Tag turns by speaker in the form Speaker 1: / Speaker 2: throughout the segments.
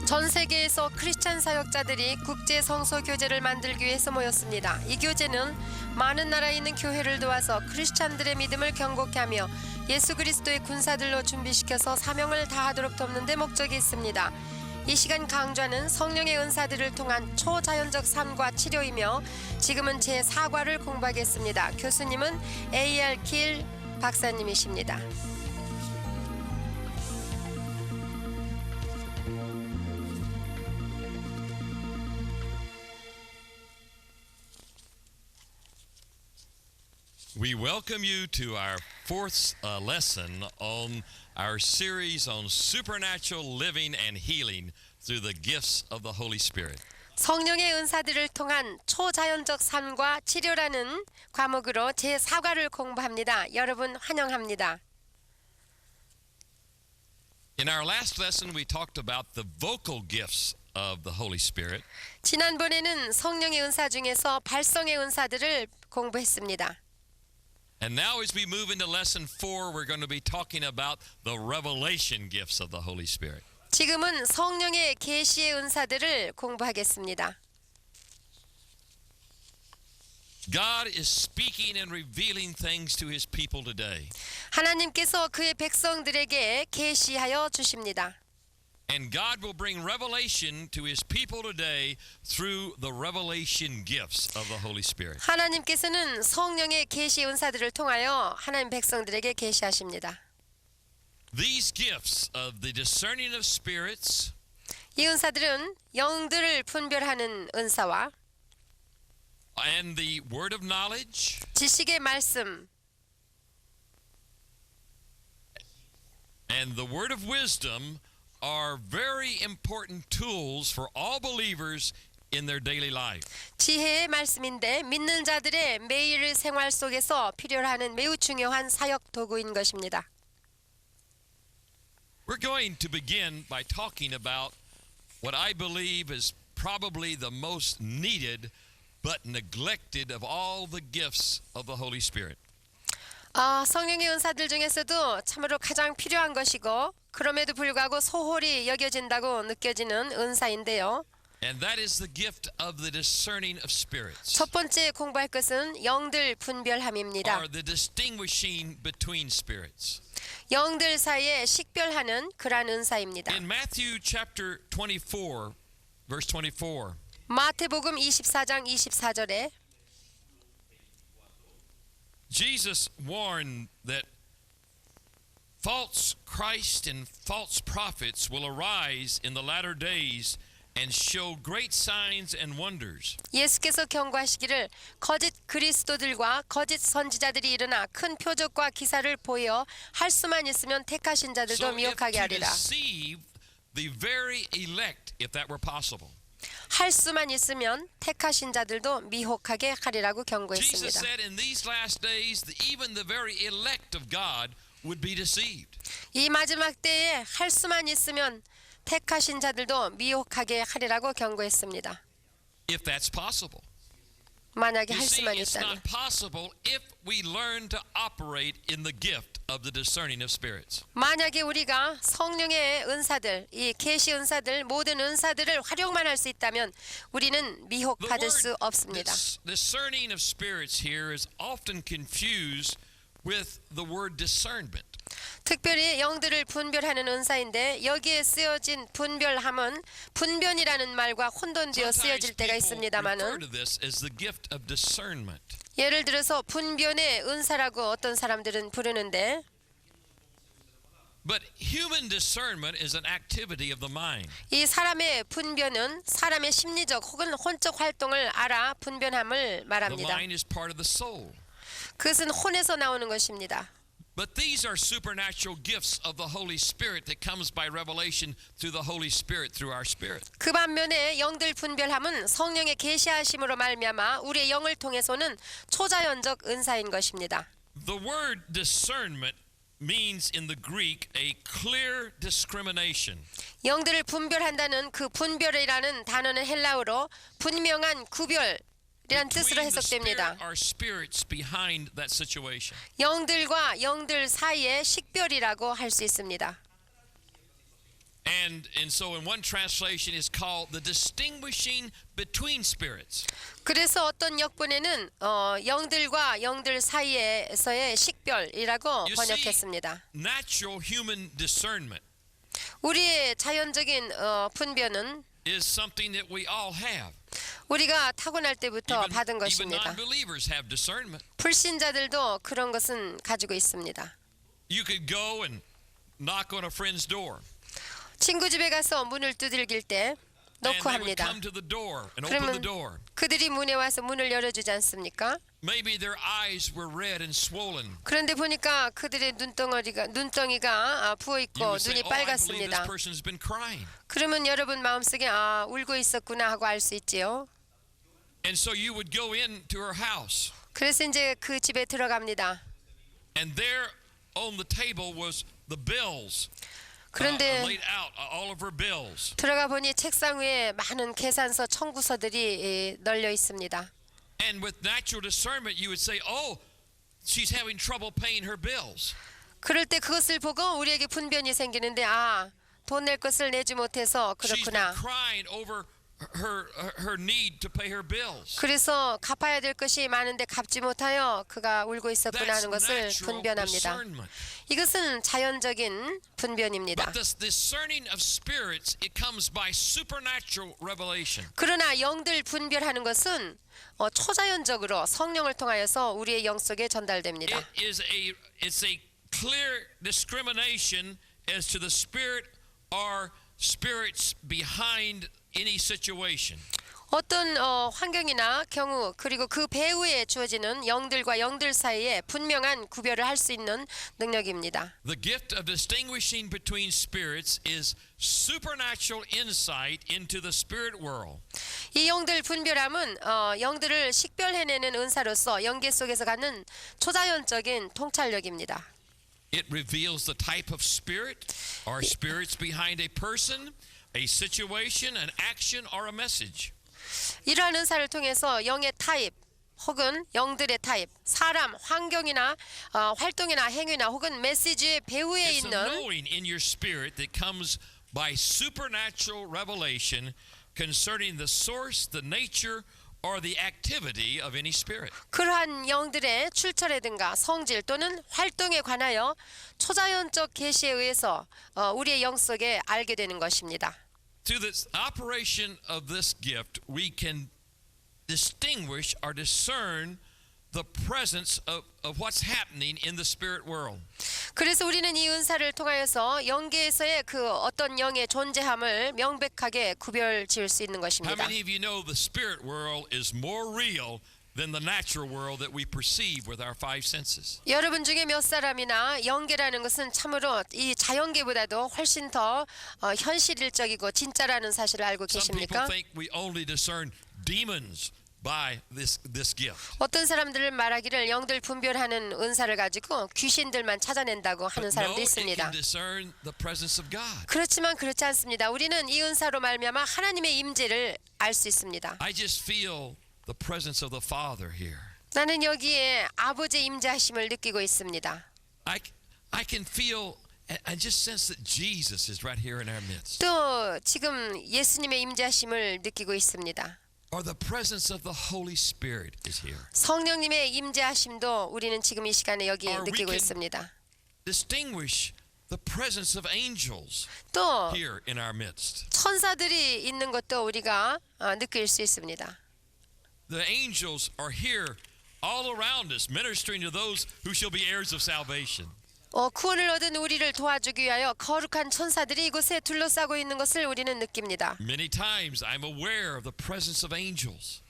Speaker 1: 전 세계에서 크리스찬 사역자들이 국제 성소 교제를 만들기 위해서 모였습니다. 이 교제는 많은 나라에 있는 교회를 도와서 크리스찬들의 믿음을 경고케 하며 예수 그리스도의 군사들로 준비시켜서 사명을 다하도록 돕는 데 목적이 있습니다. 이 시간 강좌는 성령의 은사들을 통한 초자연적 삶과 치료이며 지금은 제4과를 공부하겠습니다. 교수님은 A.R. 길 박사님이십니다.
Speaker 2: We welcome you to our fourth lesson on our series on supernatural living and healing through the gifts of the Holy Spirit.
Speaker 1: 성령의 은사들을 통한 초자연적 삶과 치료라는 과목으로 제4과를 공부합니다. 여러분 환영합니다.
Speaker 2: In our last lesson we talked about the vocal gifts of the Holy Spirit.
Speaker 1: 지난번에는 성령의 은사 중에서 발성의 은사들을 공부했습니다.
Speaker 2: And now as we move into lesson 4, we're going to be talking about the revelation gifts of the Holy Spirit.
Speaker 1: 지금은 성령의 계시의 은사들을 공부하겠습니다.
Speaker 2: God is speaking and revealing things to his people today.
Speaker 1: 하나님께서 그의 백성들에게 계시하여 주십니다.
Speaker 2: And God will bring revelation to his people today through the revelation gifts of the Holy Spirit.
Speaker 1: 하나님께서는 성령의 계시 은사들을 통하여 하나님 백성들에게 계시하십니다.
Speaker 2: These gifts of the discerning of spirits,
Speaker 1: 이 은사들은 영들을 분별하는 은사와
Speaker 2: and the word of knowledge,
Speaker 1: 지식의 말씀,
Speaker 2: and the word of wisdom are very important tools for all believers in their daily life.
Speaker 1: 지혜의 말씀인데 믿는 자들의 매일 생활 속에서 필요로 하는 매우 중요한 사역 도구인 것입니다.
Speaker 2: We're going to begin by talking about what I believe is probably the most needed but neglected of all the gifts of the Holy Spirit.
Speaker 1: 성령의 은사들 중에서도 참으로 가장 필요한 것이고 그럼에도 불구하고 소홀히 여겨진다고 느껴지는 은사인데요.
Speaker 2: And that is the gift of the discerning of spirits.
Speaker 1: 첫 번째 공부할 것은 영들 분별함입니다.
Speaker 2: Or the distinguishing between spirits.
Speaker 1: 영들 사이에 식별하는 그러한 은사입니다.
Speaker 2: In Matthew chapter 24, verse 24.
Speaker 1: 마태복음 24장 24절에
Speaker 2: Jesus warned that false Christ and false prophets will arise in the latter days and show great signs and wonders.
Speaker 1: 예수께서 경고하시기를 거짓 그리스도들과 거짓 선지자들이 일어나 큰 표적과 기사를 보여 할 수만 있으면 택하신 자들도
Speaker 2: So if
Speaker 1: 미혹하게
Speaker 2: to
Speaker 1: 하리라.
Speaker 2: deceive the very elect, if that were possible.
Speaker 1: 할 수만 있으면 택하신 자들도 미혹하게 하리라고
Speaker 2: Jesus
Speaker 1: 경고했습니다.
Speaker 2: said in these last days that even the very elect of God would be deceived.
Speaker 1: 이 마지막 때에 할 수만 있으면 택하신 자들도 미혹하게 하리라고 경고했습니다.
Speaker 2: If that's possible.
Speaker 1: 만약에
Speaker 2: You
Speaker 1: 할
Speaker 2: see,
Speaker 1: 수만
Speaker 2: it's
Speaker 1: 있다면.
Speaker 2: not possible if we learn to operate in the gift of the discerning of spirits.
Speaker 1: 만약에 우리가 성령의 은사들, 이 계시 은사들, 모든 은사들을 활용만 할 수 있다면 우리는 미혹받을 수 없습니다.
Speaker 2: Discerning of spirits here is often confused with the word discernment.
Speaker 1: 특별히 영들을 분별하는 은사인데 여기에 쓰여진 분별함은 분변이라는 말과 혼돈되어 쓰여질 때가
Speaker 2: Sometimes people refer
Speaker 1: 있습니다마는
Speaker 2: to this as the gift of discernment.
Speaker 1: 예를 들어서 분변의 은사라고 어떤 사람들은 부르는데
Speaker 2: But human discernment is an activity of the mind.
Speaker 1: 이 사람의 분변은 사람의 심리적 혹은 혼적 활동을 알아 분변함을
Speaker 2: The
Speaker 1: 말합니다.
Speaker 2: mind is part of the soul.
Speaker 1: 그것은 혼에서 나오는 것입니다.
Speaker 2: But these are supernatural gifts of the Holy Spirit that comes by revelation through the Holy Spirit through our spirit.
Speaker 1: 그 반면에 영들 분별함은 성령의 계시하심으로 말미암아 우리의 영을 통해서는 초자연적 은사인 것입니다.
Speaker 2: The word discernment means in the Greek a clear discrimination.
Speaker 1: 영들을 분별한다는 그 분별이라는 단어는 헬라어로 분명한 구별 이란 뜻으로
Speaker 2: Between the spirit
Speaker 1: 해석됩니다.
Speaker 2: are spirits behind that situation.
Speaker 1: 영들과 영들 사이의 식별이라고 할 수 있습니다.
Speaker 2: And so in one translation it's called the distinguishing between spirits.
Speaker 1: 그래서 어떤 역본에는 영들과 영들 사이에서의 식별이라고
Speaker 2: You see,
Speaker 1: 번역했습니다.
Speaker 2: natural human discernment
Speaker 1: 우리의 자연적인 분별은
Speaker 2: is something that we all have.
Speaker 1: 우리가 타고날 때부터
Speaker 2: Even,
Speaker 1: 받은
Speaker 2: even
Speaker 1: 것입니다.
Speaker 2: non-believers have discernment.
Speaker 1: 불신자들도 그런 것은 가지고 있습니다.
Speaker 2: You could go and knock on a friend's door.
Speaker 1: 친구 집에 가서 문을 두들길 때
Speaker 2: And they would
Speaker 1: 노크합니다.
Speaker 2: come to the door and open the door.
Speaker 1: 그들이 문에 와서 문을 열어주지 않습니까?
Speaker 2: Maybe their eyes were red and swollen.
Speaker 1: 그런데 보니까 그들의 눈덩이가 부어
Speaker 2: You
Speaker 1: 있고
Speaker 2: would say,
Speaker 1: 눈이
Speaker 2: "Oh, I believe this
Speaker 1: 빨갛습니다.
Speaker 2: person's been crying."
Speaker 1: 그러면 여러분 마음속에 울고 있었구나 하고 알 수 있지요.
Speaker 2: And so you would go into her house,
Speaker 1: 그래서 이제 그 집에 들어갑니다.
Speaker 2: and there on the table was the bills.
Speaker 1: 그런데
Speaker 2: Laid out all of her bills.
Speaker 1: 들어가 보니 책상 위에 많은 계산서 청구서들이 널려 있습니다.
Speaker 2: And with natural discernment, you would say, "Oh, she's having trouble paying her bills."
Speaker 1: 그럴 때 그것을 보고 우리에게 분변이 생기는데 돈 낼 것을 내지 못해서
Speaker 2: She's been
Speaker 1: 그렇구나.
Speaker 2: crying over her need to pay her bills.
Speaker 1: 그래서 갚아야 될 것이 많은데 갚지 못하여 그가 울고 있었구나
Speaker 2: That's
Speaker 1: 하는 것을
Speaker 2: natural
Speaker 1: 분변합니다.
Speaker 2: discernment.
Speaker 1: 이것은 자연적인 분변입니다.
Speaker 2: But this discerning of spirits, it comes by supernatural revelation.
Speaker 1: 그러나 영들 분별하는 것은 초자연적으로 성령을 통하여서 우리의 영 속에 전달됩니다.
Speaker 2: It's a clear discrimination as to the spirit or spirits behind any situation.
Speaker 1: 어떤 환경이나 경우 그리고 그 배후에 주어지는 영들과 영들 사이에 분명한 구별을 할 수 있는 능력입니다.
Speaker 2: The gift of distinguishing between spirits is supernatural insight into the spirit world.
Speaker 1: 이 영들 분별함은 영들을 식별해내는 은사로서 영계 속에서 갖는 초자연적인 통찰력입니다.
Speaker 2: It reveals the type of spirit or spirits behind a person, a situation, an action, or a message.
Speaker 1: 이러한 은사를 통해서 영의 타입 혹은 영들의 타입, 사람, 환경이나 활동이나 행위나 혹은 메시지의 배후에
Speaker 2: It's a
Speaker 1: 있는
Speaker 2: knowing in your spirit that comes by supernatural revelation concerning the source, the nature, or the activity of any spirit.
Speaker 1: 그러한 영들의 출처라든가 성질 또는 활동에 관하여 초자연적 계시에 의해서 우리의 영 속에 알게 되는 것입니다.
Speaker 2: Through the operation of this gift, we can distinguish or discern the presence of what's happening in the spirit world.
Speaker 1: 그래서 우리는 이 은사를 통하여서 영계에서의 그 어떤 영의 존재함을 명백하게 구별 지을 수 있는
Speaker 2: How
Speaker 1: 것입니다.
Speaker 2: many of you know the spirit world is more real than the natural world that we perceive with our five senses?
Speaker 1: 여러분 중에 몇 사람이나 영계라는 것은 참으로 이 자연계보다도 훨씬 더 현실적이고 진짜라는 사실을 알고
Speaker 2: Some people
Speaker 1: 계십니까?
Speaker 2: think we only discern demons by this gift.
Speaker 1: 어떤 사람들은 말하기를 영들 분별하는 은사를 가지고 귀신들만 찾아낸다고
Speaker 2: But
Speaker 1: 하는
Speaker 2: no,
Speaker 1: 사람도
Speaker 2: it can
Speaker 1: 있습니다.
Speaker 2: discern the presence of God.
Speaker 1: 그렇지만 그렇지 않습니다. 우리는 이 은사로 말미암아 하나님의 임재를 알 수 있습니다.
Speaker 2: I just feel the presence of the Father here.
Speaker 1: 나는 여기에 아버지의 임재하심을 느끼고 있습니다.
Speaker 2: I can feel and just sense that Jesus is right here in our midst.
Speaker 1: 또 지금 예수님의 임재하심을 느끼고 있습니다.
Speaker 2: Or the presence of the Holy Spirit is here.
Speaker 1: 성령님의 임재하심도 우리는 지금 이 시간에 여기
Speaker 2: Or we
Speaker 1: 느끼고
Speaker 2: can
Speaker 1: 있습니다.
Speaker 2: distinguish the presence of angels
Speaker 1: 또
Speaker 2: here in our midst.
Speaker 1: 천사들이 있는 것도 우리가 느낄 수 있습니다.
Speaker 2: The angels are here all around us, ministering to those who shall be heirs of salvation.
Speaker 1: 구원을 얻은 우리를 도와주기 위하여 거룩한 천사들이 이곳에 둘러싸고 있는 것을 우리는 느낍니다.
Speaker 2: Many times I'm aware of the presence of angels.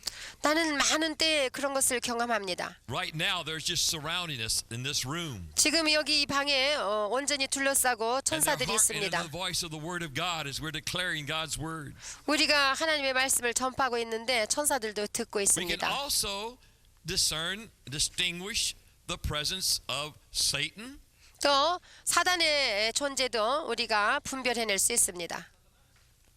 Speaker 1: 나는 많은 때에 그런 것을 경험합니다.
Speaker 2: Right now they're just surrounding us in this room.
Speaker 1: 지금 여기 이 방에 온전히 둘러싸고
Speaker 2: And they're
Speaker 1: 천사들이
Speaker 2: hearkening
Speaker 1: 있습니다.
Speaker 2: to the voice of the word of God as we're declaring God's word.
Speaker 1: 우리가 하나님의 말씀을 전파하고 있는데 천사들도 듣고
Speaker 2: We can
Speaker 1: 있습니다.
Speaker 2: also distinguish the presence of Satan
Speaker 1: 또 사단의 존재도 우리가 분별해낼 수 있습니다.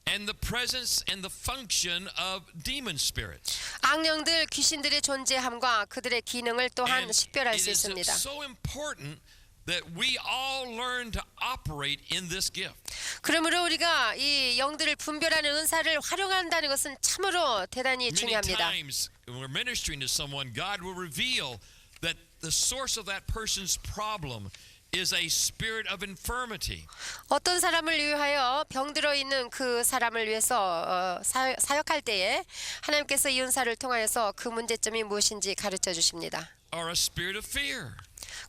Speaker 2: and the presence and the function of demon spirits.
Speaker 1: 악령들, 귀신들의 존재함과 그들의 기능을 또한
Speaker 2: And
Speaker 1: 식별할
Speaker 2: it
Speaker 1: 수
Speaker 2: is
Speaker 1: 있습니다.
Speaker 2: so important that we all learn to operate in this gift.
Speaker 1: 그러므로 우리가 이 영들을 분별하는 은사를 활용한다는 것은 참으로 대단히
Speaker 2: Many
Speaker 1: 중요합니다.
Speaker 2: times when we're ministering to someone, God will reveal that the source of that person's problem is a spirit of infirmity.
Speaker 1: 어떤 사람을 위하여 병들어 있는 그 사람을 위해서 사역할 때에 하나님께서 이 은사를 통하여서 그 문제점이 무엇인지 가르쳐 주십니다.
Speaker 2: Or a spirit of fear.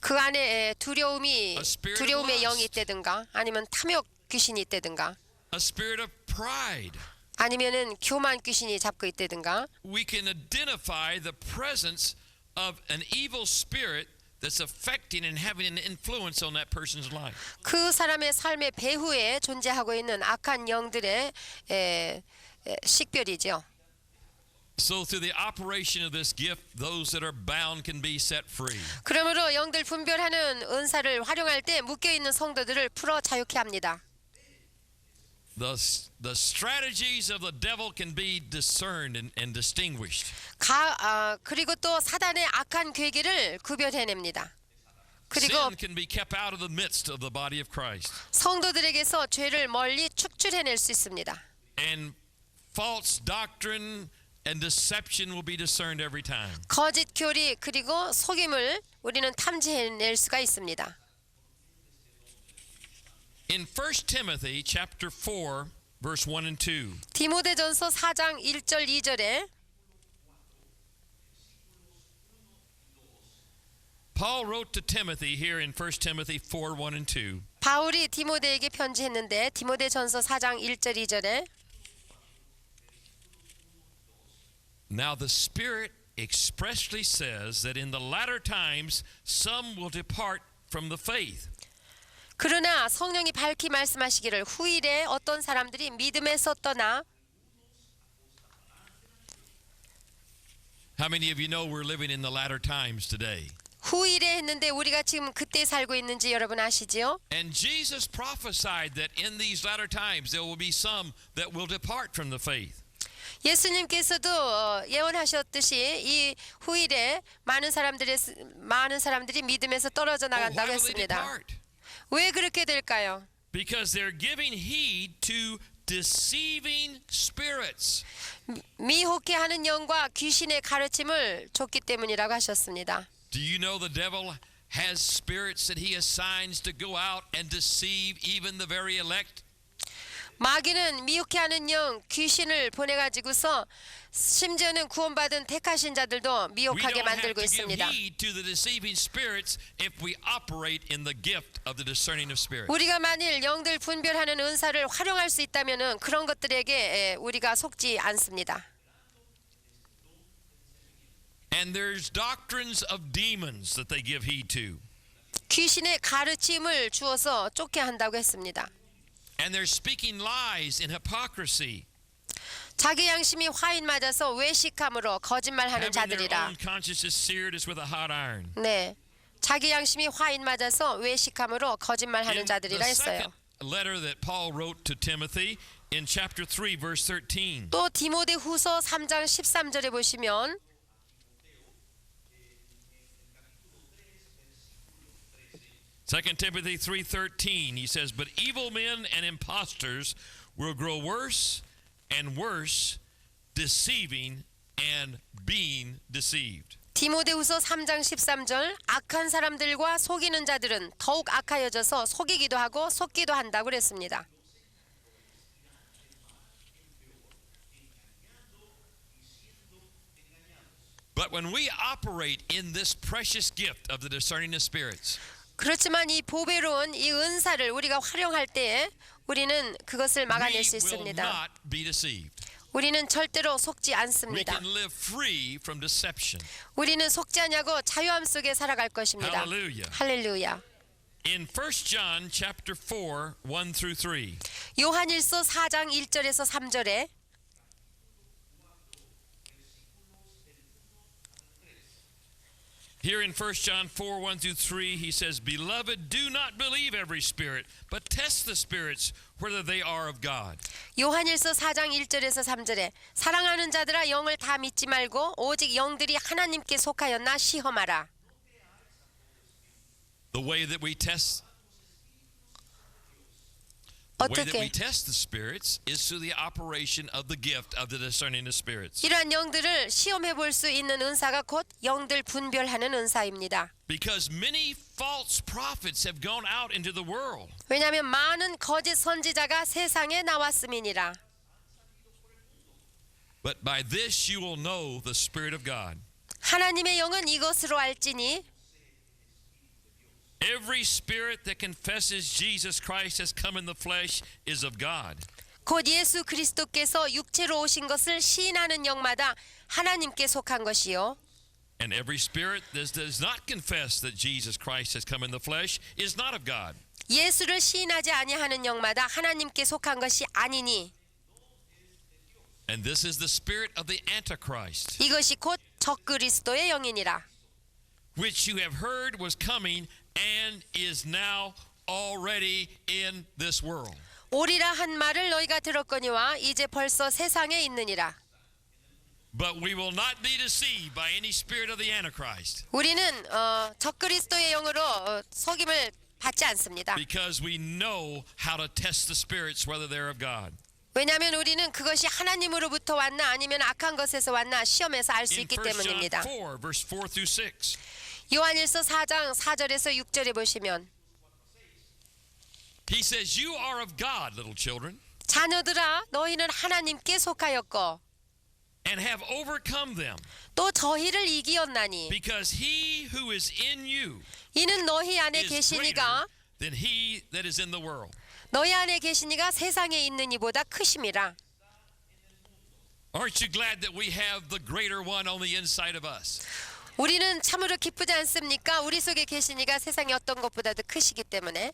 Speaker 1: 그 안에 두려움의
Speaker 2: lust.
Speaker 1: 영이 있다든가 아니면 탐욕 귀신이 있다든가
Speaker 2: A spirit of pride.
Speaker 1: 아니면은 교만 귀신이 잡고 있다든가
Speaker 2: We can identify the presence of an evil spirit that's affecting and having an influence on that person's life.
Speaker 1: 그 사람의 삶의 배후에 존재하고 있는 악한 영들의 식별이죠.
Speaker 2: So through the operation of this gift, those that are bound can be set free.
Speaker 1: 그러므로 영들 분별하는 은사를 활용할 때 묶여 있는 성도들을 풀어 자유케 합니다.
Speaker 2: The strategies of the devil can be discerned and distinguished.
Speaker 1: 그리고 또 사단의 악한 괴계를 구별해냅니다. 그리고
Speaker 2: Sin can be kept out of the midst of the body of Christ.
Speaker 1: 성도들에게서 죄를 멀리 축출해낼 수 있습니다.
Speaker 2: And false doctrine and deception will be discerned every time.
Speaker 1: 거짓 교리 그리고 속임을 우리는 탐지해낼 수가 있습니다.
Speaker 2: In 1 Timothy chapter 4 verse 1 and 2.
Speaker 1: 디모데전서 4장 1절 2절에
Speaker 2: Paul wrote to Timothy here in 1 Timothy 4 1 and 2.
Speaker 1: 바울이 디모데에게 편지했는데 디모데전서 4장 1절 2절에
Speaker 2: Now the Spirit expressly says that in the latter times some will depart from the faith.
Speaker 1: 그러나 성령이 밝히 말씀하시기를 후일에 어떤 사람들이 믿음에서 떠나
Speaker 2: How many of you know we're living in the latter times today?
Speaker 1: 후일에 했는데 우리가 지금 그때 살고 있는지 여러분 아시지요?
Speaker 2: And Jesus prophesied that in these latter times there will be some that will depart from the faith.
Speaker 1: 예수님께서도 예언하셨듯이 이 후일에 많은 사람들이 믿음에서 떨어져
Speaker 2: Why
Speaker 1: 나간다고
Speaker 2: will they
Speaker 1: 했습니다.
Speaker 2: depart?
Speaker 1: 왜 그렇게 될까요?
Speaker 2: Because they're giving heed to deceiving spirits.
Speaker 1: 미혹해 하는 영과 귀신의 가르침을 줬기 때문이라고 하셨습니다.
Speaker 2: Do you know the devil has spirits that he assigns to go out and deceive even the very elect?
Speaker 1: 마귀는 미혹해 하는 영, 귀신을 보내가지고서 심지어는 구원받은 택하신 자들도
Speaker 2: We
Speaker 1: 미혹하게
Speaker 2: don't have
Speaker 1: 만들고
Speaker 2: to give
Speaker 1: 있습니다.
Speaker 2: heed to the deceiving spirits if we operate in the gift of the discerning of spirits.
Speaker 1: 우리가 만일 영들 분별하는 은사를 활용할 수 있다면은 그런 것들에게 우리가 속지 않습니다.
Speaker 2: And there's doctrines of demons that they give heed to.
Speaker 1: 귀신의 가르침을 주어서 쫓게 한다고 했습니다.
Speaker 2: And they're speaking lies in hypocrisy.
Speaker 1: 자기 양심이 화인 맞아서 외식함으로 거짓말하는
Speaker 2: Having their
Speaker 1: 자들이라.
Speaker 2: own consciences seared as with a hot iron.
Speaker 1: 네, 자기 양심이 화인 맞아서 외식함으로 거짓말하는
Speaker 2: In
Speaker 1: 자들이라
Speaker 2: the
Speaker 1: 했어요.
Speaker 2: second letter that Paul wrote to Timothy in chapter 3 verse 13.
Speaker 1: 또 디모데후서 3장 13절에 보시면
Speaker 2: 2 Timothy 3:13 he says, "But evil men and impostors will grow worse and worse, deceiving and being deceived."
Speaker 1: 디모데후서 3장 13절 악한 사람들과 속이는 자들은 더욱 악하여져서 속이기도 하고 속기도 한다고 그랬습니다.
Speaker 2: But when we operate in this precious gift of the discerning of spirits,
Speaker 1: 그렇지만 이 보배로운 이 은사를 우리가 활용할 때에 우리는 그것을
Speaker 2: we
Speaker 1: 막아낼 수
Speaker 2: will
Speaker 1: 있습니다.
Speaker 2: not be deceived.
Speaker 1: 우리는 절대로 속지
Speaker 2: We
Speaker 1: 않습니다.
Speaker 2: can live free from deception.
Speaker 1: 우리는 속지 않냐고 자유함 속에 살아갈 것입니다.
Speaker 2: Hallelujah.
Speaker 1: 할렐루야.
Speaker 2: In 1 John chapter 4, 1 through 3,
Speaker 1: 요한일서 4장 1절에서 3절에
Speaker 2: here in 1 John 4, 1 through 3, he says, "Beloved, do not believe every spirit, but test the spirits whether they are of God.
Speaker 1: 요한일서 4장 1절에서 3절에 사랑하는 자들아 영을 다 믿지 말고 오직 영들이 하나님께 속하였나 시험하라.
Speaker 2: The The way that we test the spirits is through the operation of the gift of the discerning of spirits.
Speaker 1: 이러한 영들을 시험해 볼 수 있는 은사가 곧 영들 분별하는 은사입니다.
Speaker 2: Because many false prophets have gone out into the world.
Speaker 1: 왜냐하면 많은 거짓 선지자가 세상에 나왔음이니라.
Speaker 2: But by this you will know the Spirit of God.
Speaker 1: 하나님의 영은 이것으로 알지니
Speaker 2: Every spirit that confesses Jesus Christ has come in the flesh is of God.
Speaker 1: 곧 예수 그리스도께서 육체로 오신 것을 시인하는 영마다 하나님께 속한 것이요.
Speaker 2: And every spirit that does not confess that Jesus Christ has come in the flesh is not of God.
Speaker 1: 예수를 시인하지 아니하는 영마다 하나님께 속한 것이 아니니
Speaker 2: And this is the spirit of the Antichrist,
Speaker 1: 이것이 곧 적그리스도의 영이니라.
Speaker 2: which you have heard was coming and is now already in this world.
Speaker 1: 오리라 한 말을 너희가 들었거니와 이제 벌써 세상에 있느니라.
Speaker 2: But we will not be deceived by any spirit of the Antichrist,
Speaker 1: 우리는 적그리스도의 영으로 속임을 받지 않습니다.
Speaker 2: because we know how to test the spirits whether they're of God.
Speaker 1: 왜냐하면 우리는 그것이 하나님으로부터 왔나 아니면 악한 것에서 왔나 시험해서 알 수
Speaker 2: In
Speaker 1: 있기
Speaker 2: 1 John
Speaker 1: 때문입니다.
Speaker 2: 4, verse 4 through 6,
Speaker 1: 요한일서 4장 4절에서 6절에 보시면
Speaker 2: he says, You are of God, little children,
Speaker 1: 자녀들아 너희는 하나님께 속하였고
Speaker 2: and have overcome them,
Speaker 1: 또 저희를 이기었나니
Speaker 2: because he who is in you
Speaker 1: 이는 너희 안에
Speaker 2: is greater
Speaker 1: 계시니가
Speaker 2: than he that is in the world.
Speaker 1: 너희 안에 계시니가 세상에 있는 이보다 크심이라.
Speaker 2: Aren't you glad that we have the greater one on the inside of us?
Speaker 1: 우리는 참으로 기쁘지 않습니까? 우리 속에 계시니가 세상의 어떤 것보다도 크시기 때문에.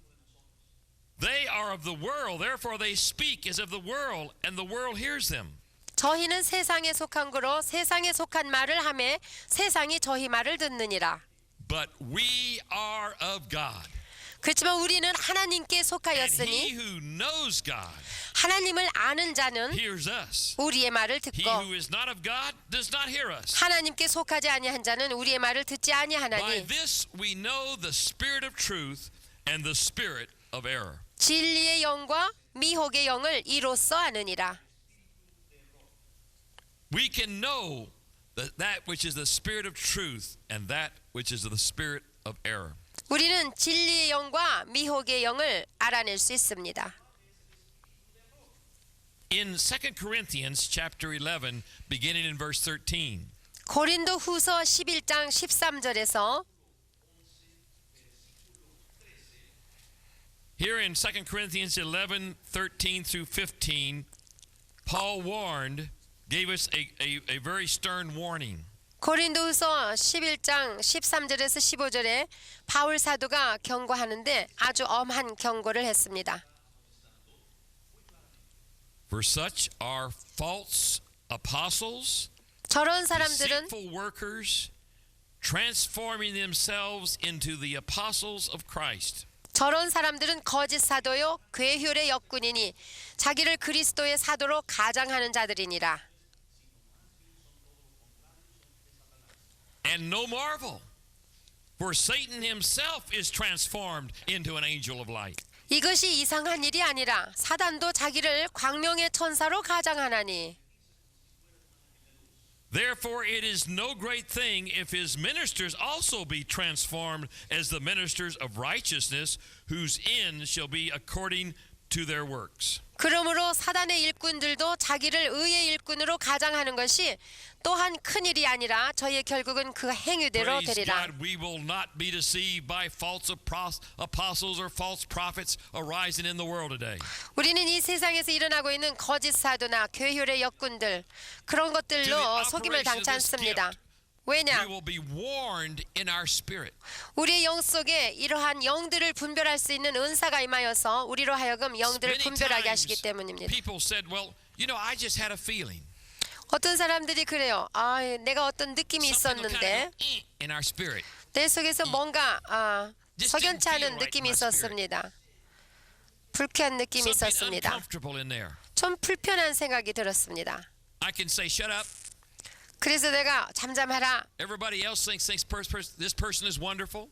Speaker 2: They are of the world, therefore they speak as of the world, and the world hears them.
Speaker 1: 저희는 세상에 속한 거로 세상에 속한 말을 하매 세상이 저희 말을 듣느니라.
Speaker 2: But we are of God.
Speaker 1: 그렇지만 우리는 하나님께
Speaker 2: And he
Speaker 1: 속하였으니
Speaker 2: who knows God
Speaker 1: 하나님을 아는 자는
Speaker 2: hears us.
Speaker 1: 우리의 말을
Speaker 2: He
Speaker 1: 듣고
Speaker 2: who is not of God does not hear us.
Speaker 1: 하나님께 속하지 아니한 자는 우리의 말을 듣지
Speaker 2: By
Speaker 1: 아니하나니
Speaker 2: this we know the spirit of truth and the spirit of error.
Speaker 1: 진리의 영과 미혹의 영을 이로써 아느니라.
Speaker 2: We can know that which is the spirit of truth and that which is the spirit of error.
Speaker 1: 우리는 진리의 영과 미혹의 영을 알아낼 수 있습니다.
Speaker 2: In 2 Corinthians chapter 11, beginning in verse 13,
Speaker 1: 고린도 후서 11장 13절에서
Speaker 2: here in 2 Corinthians 11, 13 through 15, Paul gave us a very stern warning.
Speaker 1: 고린도후서 11장 13절에서 15절에 바울 사도가 경고하는데 아주 엄한 경고를 했습니다.
Speaker 2: For such are false apostles,
Speaker 1: 저런 사람들은
Speaker 2: deceitful workers, transforming themselves into the apostles of Christ.
Speaker 1: 저런 사람들은 거짓 사도요 괴휼의 역군이니 자기를 그리스도의 사도로 가장하는 자들이니라.
Speaker 2: And no marvel, for Satan himself is transformed into an angel of light.
Speaker 1: 이것이 이상한 일이 아니라 사단도 자기를 광명의 천사로 가장하나니
Speaker 2: Therefore it is no great thing if his ministers also be transformed as the ministers of righteousness, whose end shall be according to their works.
Speaker 1: 그러므로 사단의 일꾼들도 자기를 의의 일꾼으로 가장하는 것이 또한 큰일이 아니라 저희의 결국은 그 행위대로
Speaker 2: Praise
Speaker 1: 되리라.
Speaker 2: God, we will not be deceived by false apostles or false prophets arising in the world today.
Speaker 1: 우리는 이 세상에서 일어나고 있는 거짓 사도나 괴휼의 역군들 그런 것들로 속임을 당치 않습니다. 왜냐?
Speaker 2: We will be warned in our spirit.
Speaker 1: 우리의 영 속에 이러한 영들을 분별할 수 있는 은사가 임하여서 우리로 하여금 영들을
Speaker 2: Many
Speaker 1: 분별하게
Speaker 2: times
Speaker 1: 하시기 때문입니다.
Speaker 2: people said, well, you know, I just had a feeling.
Speaker 1: 어떤 사람들이 그래요. 내가 어떤 느낌이
Speaker 2: Something will kind
Speaker 1: 있었는데
Speaker 2: of go in our spirit.
Speaker 1: 내 속에서 뭔가
Speaker 2: Just
Speaker 1: 석연치
Speaker 2: didn't feel
Speaker 1: 않은
Speaker 2: right
Speaker 1: 느낌이
Speaker 2: in my spirit.
Speaker 1: 있었습니다. 불쾌한 느낌이
Speaker 2: Something
Speaker 1: 있었습니다.
Speaker 2: uncomfortable in there.
Speaker 1: 좀 불편한 생각이 들었습니다.
Speaker 2: I can say, shut up.
Speaker 1: 그래서 내가 잠잠하라.
Speaker 2: Everybody else thinks this person is wonderful.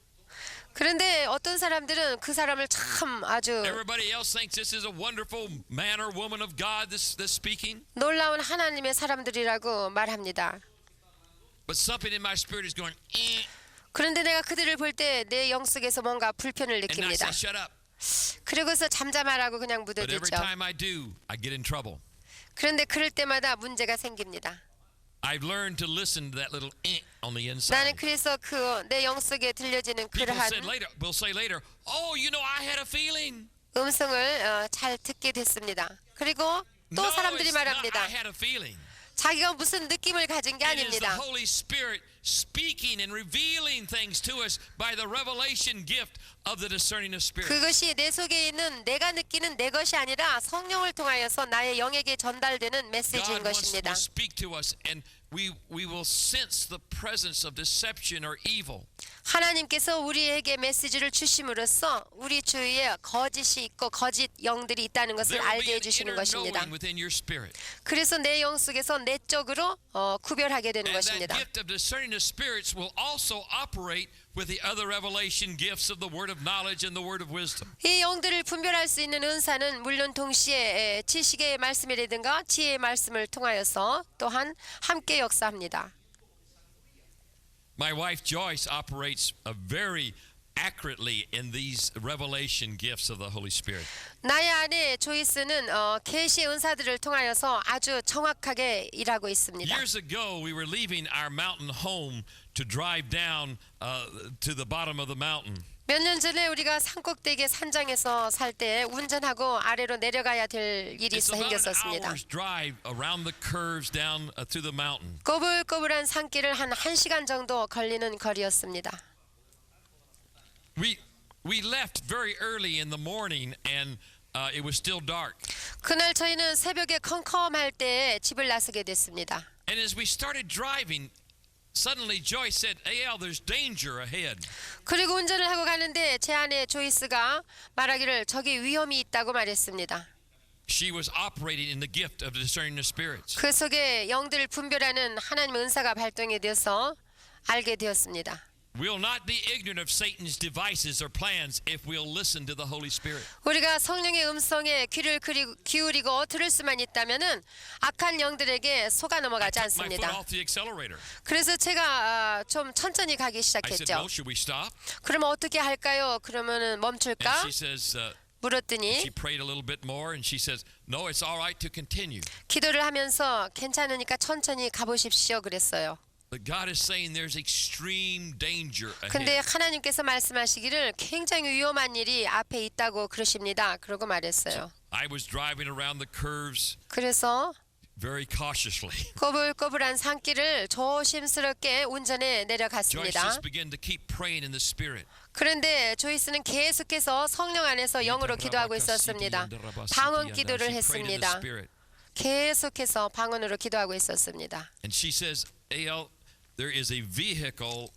Speaker 1: 그런데 어떤 사람들은 그 사람을 참 아주
Speaker 2: Everybody else thinks this is a wonderful man or woman of God that's speaking.
Speaker 1: 놀라운 하나님의 사람들이라고 말합니다.
Speaker 2: But something in my spirit is going,
Speaker 1: 그런데 내가 그들을 볼 때 내 영속에서 뭔가 불편을
Speaker 2: and I
Speaker 1: 느낍니다.
Speaker 2: say, shut up.
Speaker 1: 그러고서 잠잠하라고 그냥
Speaker 2: But every
Speaker 1: 묻어두죠.
Speaker 2: time I do, I get in trouble.
Speaker 1: 그런데 그럴 때마다 문제가 생깁니다.
Speaker 2: I've learned to listen to that little on the
Speaker 1: 나는
Speaker 2: inside.
Speaker 1: 그래서 그 내 영속에 들려지는
Speaker 2: People
Speaker 1: 그러한
Speaker 2: will say later, oh, you know, I had a feeling.
Speaker 1: 음성을 잘 듣게 됐습니다. 그리고 또
Speaker 2: No,
Speaker 1: 사람들이
Speaker 2: it's not,
Speaker 1: 말합니다.
Speaker 2: I had a feeling.
Speaker 1: 자기가 무슨 느낌을 가진 게
Speaker 2: It is the
Speaker 1: 아닙니다.
Speaker 2: Holy Spirit speaking and revealing things to us by the revelation gift of the discerning of spirits.
Speaker 1: 그것이 내 속에 있는 내가 느끼는 내 것이 아니라 성령을 통하여서 나의 영에게 전달되는 메시지인
Speaker 2: God wants to
Speaker 1: 것입니다.
Speaker 2: speak to us, and we will sense the presence of deception or evil.
Speaker 1: 하나님께서 우리에게 메시지를 주심으로써 우리 주위에 거짓이 있고 거짓 영들이 있다는 것을
Speaker 2: There will be
Speaker 1: 알게
Speaker 2: an
Speaker 1: 해주시는
Speaker 2: inner
Speaker 1: 것입니다.
Speaker 2: knowing within your spirit.
Speaker 1: 그래서 내 영 속에서 내적으로 구별하게 되는
Speaker 2: And that
Speaker 1: 것입니다.
Speaker 2: gift of discerning the spirits will also operate with the other revelation gifts of the word of knowledge and the word of wisdom.
Speaker 1: 이 영들을 분별할 수 있는 은사는 물론 동시에 지식의 말씀이라든가 지혜의 말씀을 통하여서 또한 함께 역사합니다.
Speaker 2: My wife Joyce operates very accurately in these revelation gifts of the Holy Spirit.
Speaker 1: 나의 아내 조이스는 계시의 은사들을 통하여서 아주 정확하게 일하고 있습니다.
Speaker 2: Years ago, we were leaving our mountain home to drive down to the bottom of the mountain.
Speaker 1: 몇 년 전에 우리가 산꼭대기 산장에서 살 때 운전하고 아래로 내려가야 될 일이
Speaker 2: It's about an
Speaker 1: 생겼었습니다.
Speaker 2: hour's drive around the curves down through the mountain.
Speaker 1: 꼬불꼬불한 산길을 한 1시간 정도 걸리는 거리였습니다.
Speaker 2: We left very early in the morning, and it was still dark.
Speaker 1: 그날 저희는 새벽에 컴컴할 때 집을 나서게 됐습니다.
Speaker 2: And as we started driving, suddenly Joyce said, "Al, there's danger ahead."
Speaker 1: 그리고 운전을 하고 가는데 제 아내 조이스가 말하기를 저기 위험이 있다고 말했습니다.
Speaker 2: She was operating in the gift of discerning the spirits.
Speaker 1: 그 속에 영들을 분별하는 하나님의 은사가 발동이 되어서 알게 되었습니다.
Speaker 2: We'll not be ignorant of Satan's devices or plans if we'll listen to the Holy Spirit.
Speaker 1: 우리가 성령의 음성에 귀를 기울이고 들을 수만 있다면은 악한 영들에게 속아 넘어가지
Speaker 2: I took my foot
Speaker 1: 않습니다.
Speaker 2: off the accelerator.
Speaker 1: 그래서 제가 좀 천천히 가기
Speaker 2: I said,
Speaker 1: 시작했죠.
Speaker 2: "Well, should we stop?"
Speaker 1: 그러면 어떻게 할까요? 그러면은
Speaker 2: And
Speaker 1: 멈출까?
Speaker 2: she says,
Speaker 1: 물었더니
Speaker 2: she prayed a little bit more, and she says, "No, it's all right to continue."
Speaker 1: 기도를 하면서 괜찮으니까 천천히 가보십시오 그랬어요.
Speaker 2: But God is saying there's extreme danger
Speaker 1: 근데
Speaker 2: ahead.
Speaker 1: 하나님께서 말씀하시기를 굉장히 위험한 일이 앞에 있다고 그러십니다. 그러고 말했어요.
Speaker 2: I was driving around the curves
Speaker 1: 그래서
Speaker 2: very cautiously.
Speaker 1: 꼬불꼬불한 산길을 조심스럽게 운전해
Speaker 2: Joyce
Speaker 1: 내려갔습니다.
Speaker 2: just began to keep praying in the Spirit.
Speaker 1: 그런데 조이스는 계속해서 성령 안에서 영으로 기도하고 있었습니다. 방언 기도를
Speaker 2: She prayed in the
Speaker 1: 했습니다.
Speaker 2: Spirit.
Speaker 1: 계속해서 방언으로 기도하고 있었습니다.
Speaker 2: And she says, "Al, there is a vehicle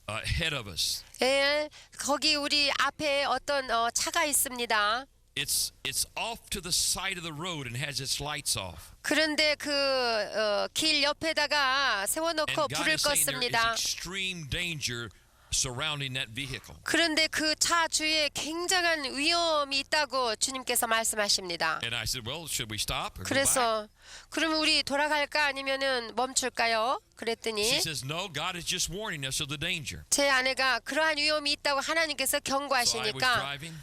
Speaker 2: ahead of us.
Speaker 1: 예, 거기 우리 앞에 어떤 차가 있습니다.
Speaker 2: It's off to the side of the road and has its lights off."
Speaker 1: 그런데 그 길 옆에다가
Speaker 2: And
Speaker 1: 세워놓고
Speaker 2: God
Speaker 1: 불을
Speaker 2: is saying there is
Speaker 1: 껐습니다.
Speaker 2: extreme danger surrounding that vehicle.
Speaker 1: 그런데 그 차 주위에 굉장한 위험이 있다고 주님께서 말씀하십니다.
Speaker 2: And I said, "Well, should we stop or go back?"
Speaker 1: 그래서 그러면 우리 돌아갈까 아니면은 멈출까요?
Speaker 2: She
Speaker 1: 그랬더니
Speaker 2: says, "No, God is just warning us of the danger."
Speaker 1: 제 아내가 그러한 위험이 있다고 하나님께서
Speaker 2: So I was
Speaker 1: 경고하시니까
Speaker 2: driving,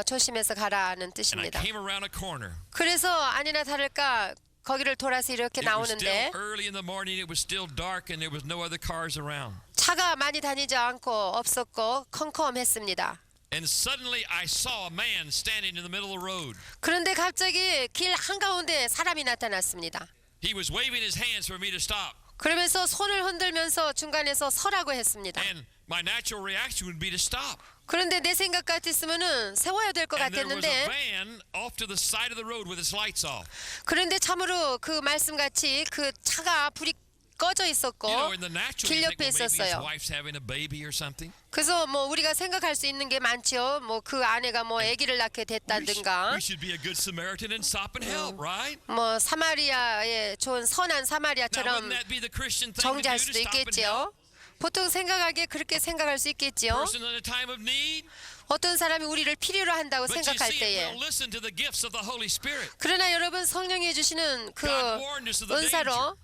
Speaker 1: 조심해서 가라는
Speaker 2: and I
Speaker 1: 뜻입니다.
Speaker 2: came around a corner.
Speaker 1: 그래서 아니나 다를까 거기를 돌아서 이렇게
Speaker 2: It was still
Speaker 1: 나오는데
Speaker 2: early in the morning. It was still dark, and there was no other cars around.
Speaker 1: 차가 많이 다니지 않고 없었고 컴컴했습니다.
Speaker 2: And suddenly, I saw a man standing in the middle of the road.
Speaker 1: 그런데 갑자기 길 한가운데 사람이 나타났습니다.
Speaker 2: He was waving his hands for me to stop.
Speaker 1: 그러면서 손을 흔들면서 중간에서 서라고 했습니다.
Speaker 2: And my natural reaction would be to stop.
Speaker 1: 그런데 내 생각 같았으면은 세워야 될 것
Speaker 2: And there was a
Speaker 1: 같았는데
Speaker 2: van off to the side of the road with its lights off.
Speaker 1: 그런데 참으로 그 말씀같이 그 차가 불이 꺼져 있었고
Speaker 2: You know, in the natural,
Speaker 1: 길
Speaker 2: you
Speaker 1: 옆에
Speaker 2: think, well, maybe his
Speaker 1: 있었어요.
Speaker 2: wife's having a baby or something.
Speaker 1: 그래서 뭐 우리가 생각할 수 있는 게 많죠. 뭐 그 아내가 뭐 아기를 낳게 됐다든가
Speaker 2: We should be a good Samaritan and stop and help, right?
Speaker 1: 뭐 사마리아의 좋은 선한
Speaker 2: Now,
Speaker 1: 사마리아처럼
Speaker 2: wouldn't that be the Christian thing to do,
Speaker 1: 정지할
Speaker 2: to
Speaker 1: 수도
Speaker 2: stop and help?
Speaker 1: 있겠죠. 보통 생각하기에 그렇게 생각할 수 있겠지요.
Speaker 2: Person in a time of need.
Speaker 1: 어떤 사람이 우리를 필요로 한다고
Speaker 2: But you
Speaker 1: 생각할
Speaker 2: see, if
Speaker 1: 때에.
Speaker 2: we'll listen to the gifts of the Holy Spirit,
Speaker 1: 그러나 여러분 성령이 주시는 그
Speaker 2: God warned us of the danger.
Speaker 1: 은사로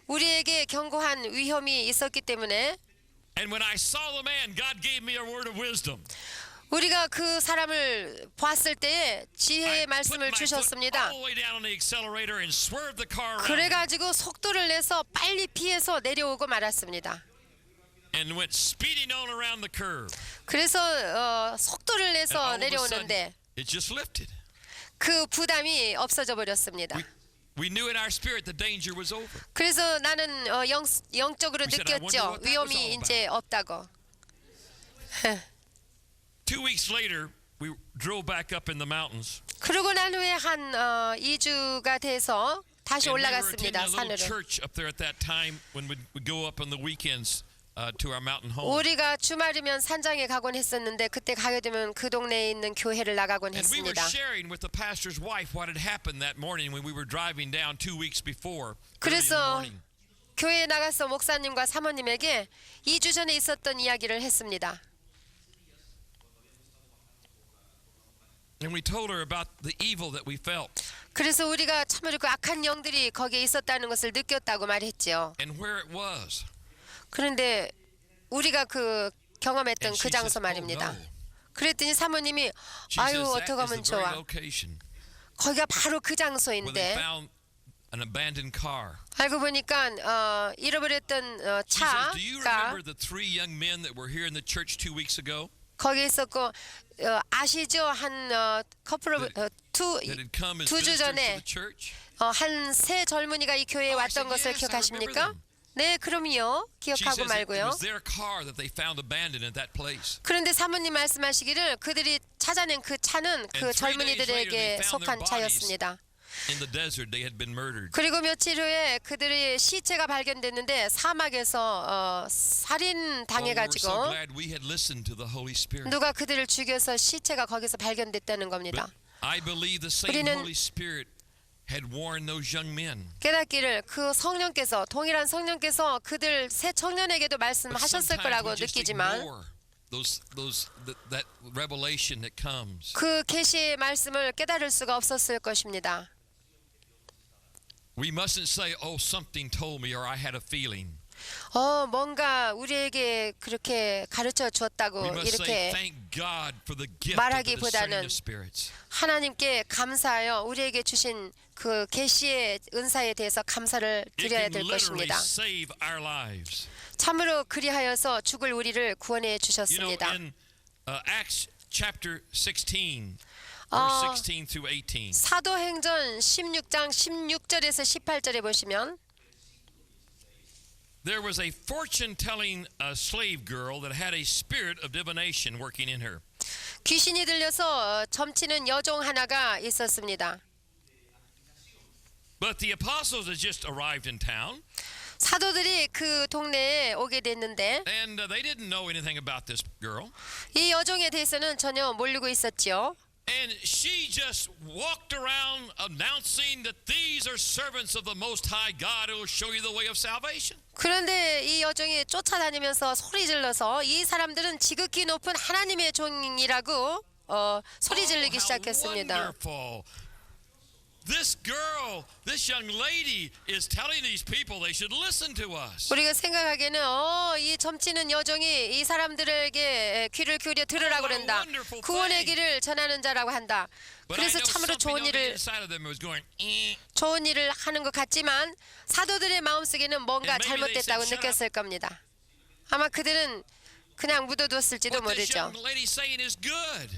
Speaker 1: 우리에게 경고한 위험이 있었기 때문에
Speaker 2: And when I saw the man, God gave me a word of wisdom.
Speaker 1: 우리가 그 사람을 봤을 때에 지혜의
Speaker 2: I put
Speaker 1: 말씀을
Speaker 2: my foot
Speaker 1: 주셨습니다.
Speaker 2: all the way down on the accelerator and swerved the car around
Speaker 1: 그래가지고 속도를 내서 빨리 피해서 내려오고 말았습니다.
Speaker 2: and went speeding on around the curve.
Speaker 1: 그래서 속도를
Speaker 2: And
Speaker 1: 내서
Speaker 2: all of a sudden,
Speaker 1: 내려오는데
Speaker 2: it just lifted.
Speaker 1: 그 부담이 없어져 버렸습니다.
Speaker 2: We knew in our spirit the danger was over.
Speaker 1: 그래서 나는 영적으로
Speaker 2: We said, I wonder
Speaker 1: 느꼈죠.
Speaker 2: what that was
Speaker 1: 위험이
Speaker 2: all
Speaker 1: 이제 없다고.
Speaker 2: 2 weeks later, we drove back up in the mountains.
Speaker 1: 그러고 난 후에 한 2주가 돼서 다시
Speaker 2: And we were
Speaker 1: 올라갔습니다.
Speaker 2: attending a little
Speaker 1: 산으로.
Speaker 2: church up there at that time when we'd go up on the weekends to our mountain home.
Speaker 1: 우리가 주말이면 산장에 가곤 했었는데 그때 가게 되면 그 동네에 있는 교회를 나가곤
Speaker 2: And we were
Speaker 1: 했습니다.
Speaker 2: sharing with the pastor's wife what had happened that morning when we were driving down 2 weeks before. early in the
Speaker 1: 그래서
Speaker 2: morning.
Speaker 1: 교회에 나가서 목사님과 사모님에게 2주 전에 있었던 이야기를 했습니다.
Speaker 2: And we told her about the evil that we felt
Speaker 1: 그래서 우리가 참으로 그 악한 영들이 거기에 있었다는 것을 느꼈다고 말했죠.
Speaker 2: and where it was.
Speaker 1: 그런데 우리가 그 경험했던
Speaker 2: And
Speaker 1: 그
Speaker 2: she
Speaker 1: 장소
Speaker 2: said,
Speaker 1: 말입니다.
Speaker 2: "Oh, no."
Speaker 1: 그랬더니 사모님이
Speaker 2: She
Speaker 1: 아유
Speaker 2: says
Speaker 1: 어떻게
Speaker 2: that
Speaker 1: 하면
Speaker 2: is the very
Speaker 1: 좋아.
Speaker 2: location
Speaker 1: 거기가 바로 그
Speaker 2: where they
Speaker 1: 장소인데
Speaker 2: found an abandoned car.
Speaker 1: 알고 보니까 잃어버렸던
Speaker 2: She says, "Do you
Speaker 1: 차가
Speaker 2: remember the 3 young men that were here in the church 2 weeks ago
Speaker 1: 거기 있었고 아시죠? 한 커플
Speaker 2: that had come as
Speaker 1: 2주
Speaker 2: ministers to
Speaker 1: 전에
Speaker 2: the church?"
Speaker 1: 한 세 젊은이가 이 교회에
Speaker 2: Oh, I
Speaker 1: 왔던
Speaker 2: said,
Speaker 1: 것을
Speaker 2: "Yes, I
Speaker 1: 기억하십니까?
Speaker 2: remember them."
Speaker 1: 네, 그럼요.
Speaker 2: She
Speaker 1: 기억하고
Speaker 2: says it
Speaker 1: 말고요.
Speaker 2: was their car that they found abandoned at that place.
Speaker 1: 그런데 사모님 말씀하시기를 그들이 찾아낸 그 차는 그
Speaker 2: 3 days later, they
Speaker 1: 젊은이들에게
Speaker 2: found
Speaker 1: 속한
Speaker 2: their
Speaker 1: 차였습니다.
Speaker 2: In the desert, they had been murdered.
Speaker 1: 그리고 며칠 후에 그들의 시체가 발견됐는데 사막에서 살인
Speaker 2: Oh, we're so
Speaker 1: 당해가지고
Speaker 2: glad we had listened to the Holy Spirit.
Speaker 1: 누가 그들을 죽여서 시체가 거기서 발견됐다는 겁니다.
Speaker 2: But I believe the same
Speaker 1: 우리는
Speaker 2: Holy Spirit had warned those young men.
Speaker 1: 깨닫기를 그 성령께서 동일한 성령께서 그들 새 청년에게도
Speaker 2: But
Speaker 1: 말씀하셨을
Speaker 2: sometimes
Speaker 1: 거라고
Speaker 2: we just
Speaker 1: 느끼지만
Speaker 2: ignore that revelation that comes.
Speaker 1: 그 계시의 말씀을 깨달을 수가 없었을 것입니다.
Speaker 2: We mustn't say, "Oh, something told me," or "I had a feeling."
Speaker 1: 뭔가 우리에게 그렇게 가르쳐
Speaker 2: We
Speaker 1: 주었다고
Speaker 2: must say,
Speaker 1: 이렇게
Speaker 2: "Thank God for the gift of the
Speaker 1: 말하기보다는
Speaker 2: discerning of spirits."
Speaker 1: 하나님께 감사하여 우리에게 주신 그 계시의 은사에 대해서 감사를
Speaker 2: It
Speaker 1: 드려야
Speaker 2: can
Speaker 1: 될
Speaker 2: literally
Speaker 1: 것입니다.
Speaker 2: save our lives.
Speaker 1: 참으로 그리하여서 죽을 우리를 구원해
Speaker 2: You know,
Speaker 1: 주셨습니다.
Speaker 2: in Acts chapter 16, verse 16 through 18.
Speaker 1: 사도행전 16장 16절에서 18절에 보시면
Speaker 2: There was a fortune-telling slave girl that had a spirit of divination working in her.
Speaker 1: 귀신이 들려서 점치는 여종 하나가 있었습니다.
Speaker 2: But the apostles had just arrived in town,
Speaker 1: 사도들이 그 동네에 오게 됐는데
Speaker 2: and they didn't know anything about this girl.
Speaker 1: 이 여종에 대해서는 전혀 모르고 있었지요.
Speaker 2: And she just walked around announcing that these are servants of the Most High God who will show you the way of salvation.
Speaker 1: 그런데 이 여종이 쫓아다니면서 소리 질러서 이 사람들은 지극히 높은 하나님의 종이라고 소리 지르기
Speaker 2: how
Speaker 1: 시작했습니다.
Speaker 2: wonderful. This girl, this young lady is telling these people they should listen to us.
Speaker 1: 우리가 생각하기에는 이 점치는 여종이 이 사람들에게 귀를 기울여 들으라고 그런다. 구원의 길을 전하는 자라고 한다.
Speaker 2: But I
Speaker 1: 그래서
Speaker 2: know
Speaker 1: 참으로
Speaker 2: something on the inside of them was going,
Speaker 1: 좋은 일을 하는 것 같지만 사도들의 마음속에는 뭔가
Speaker 2: And maybe they
Speaker 1: 잘못됐다고
Speaker 2: said, "Shut
Speaker 1: 느꼈을 겁니다. 아마 그들은 그냥 묻어두었을지도
Speaker 2: What this
Speaker 1: 모르죠.
Speaker 2: young lady saying is good.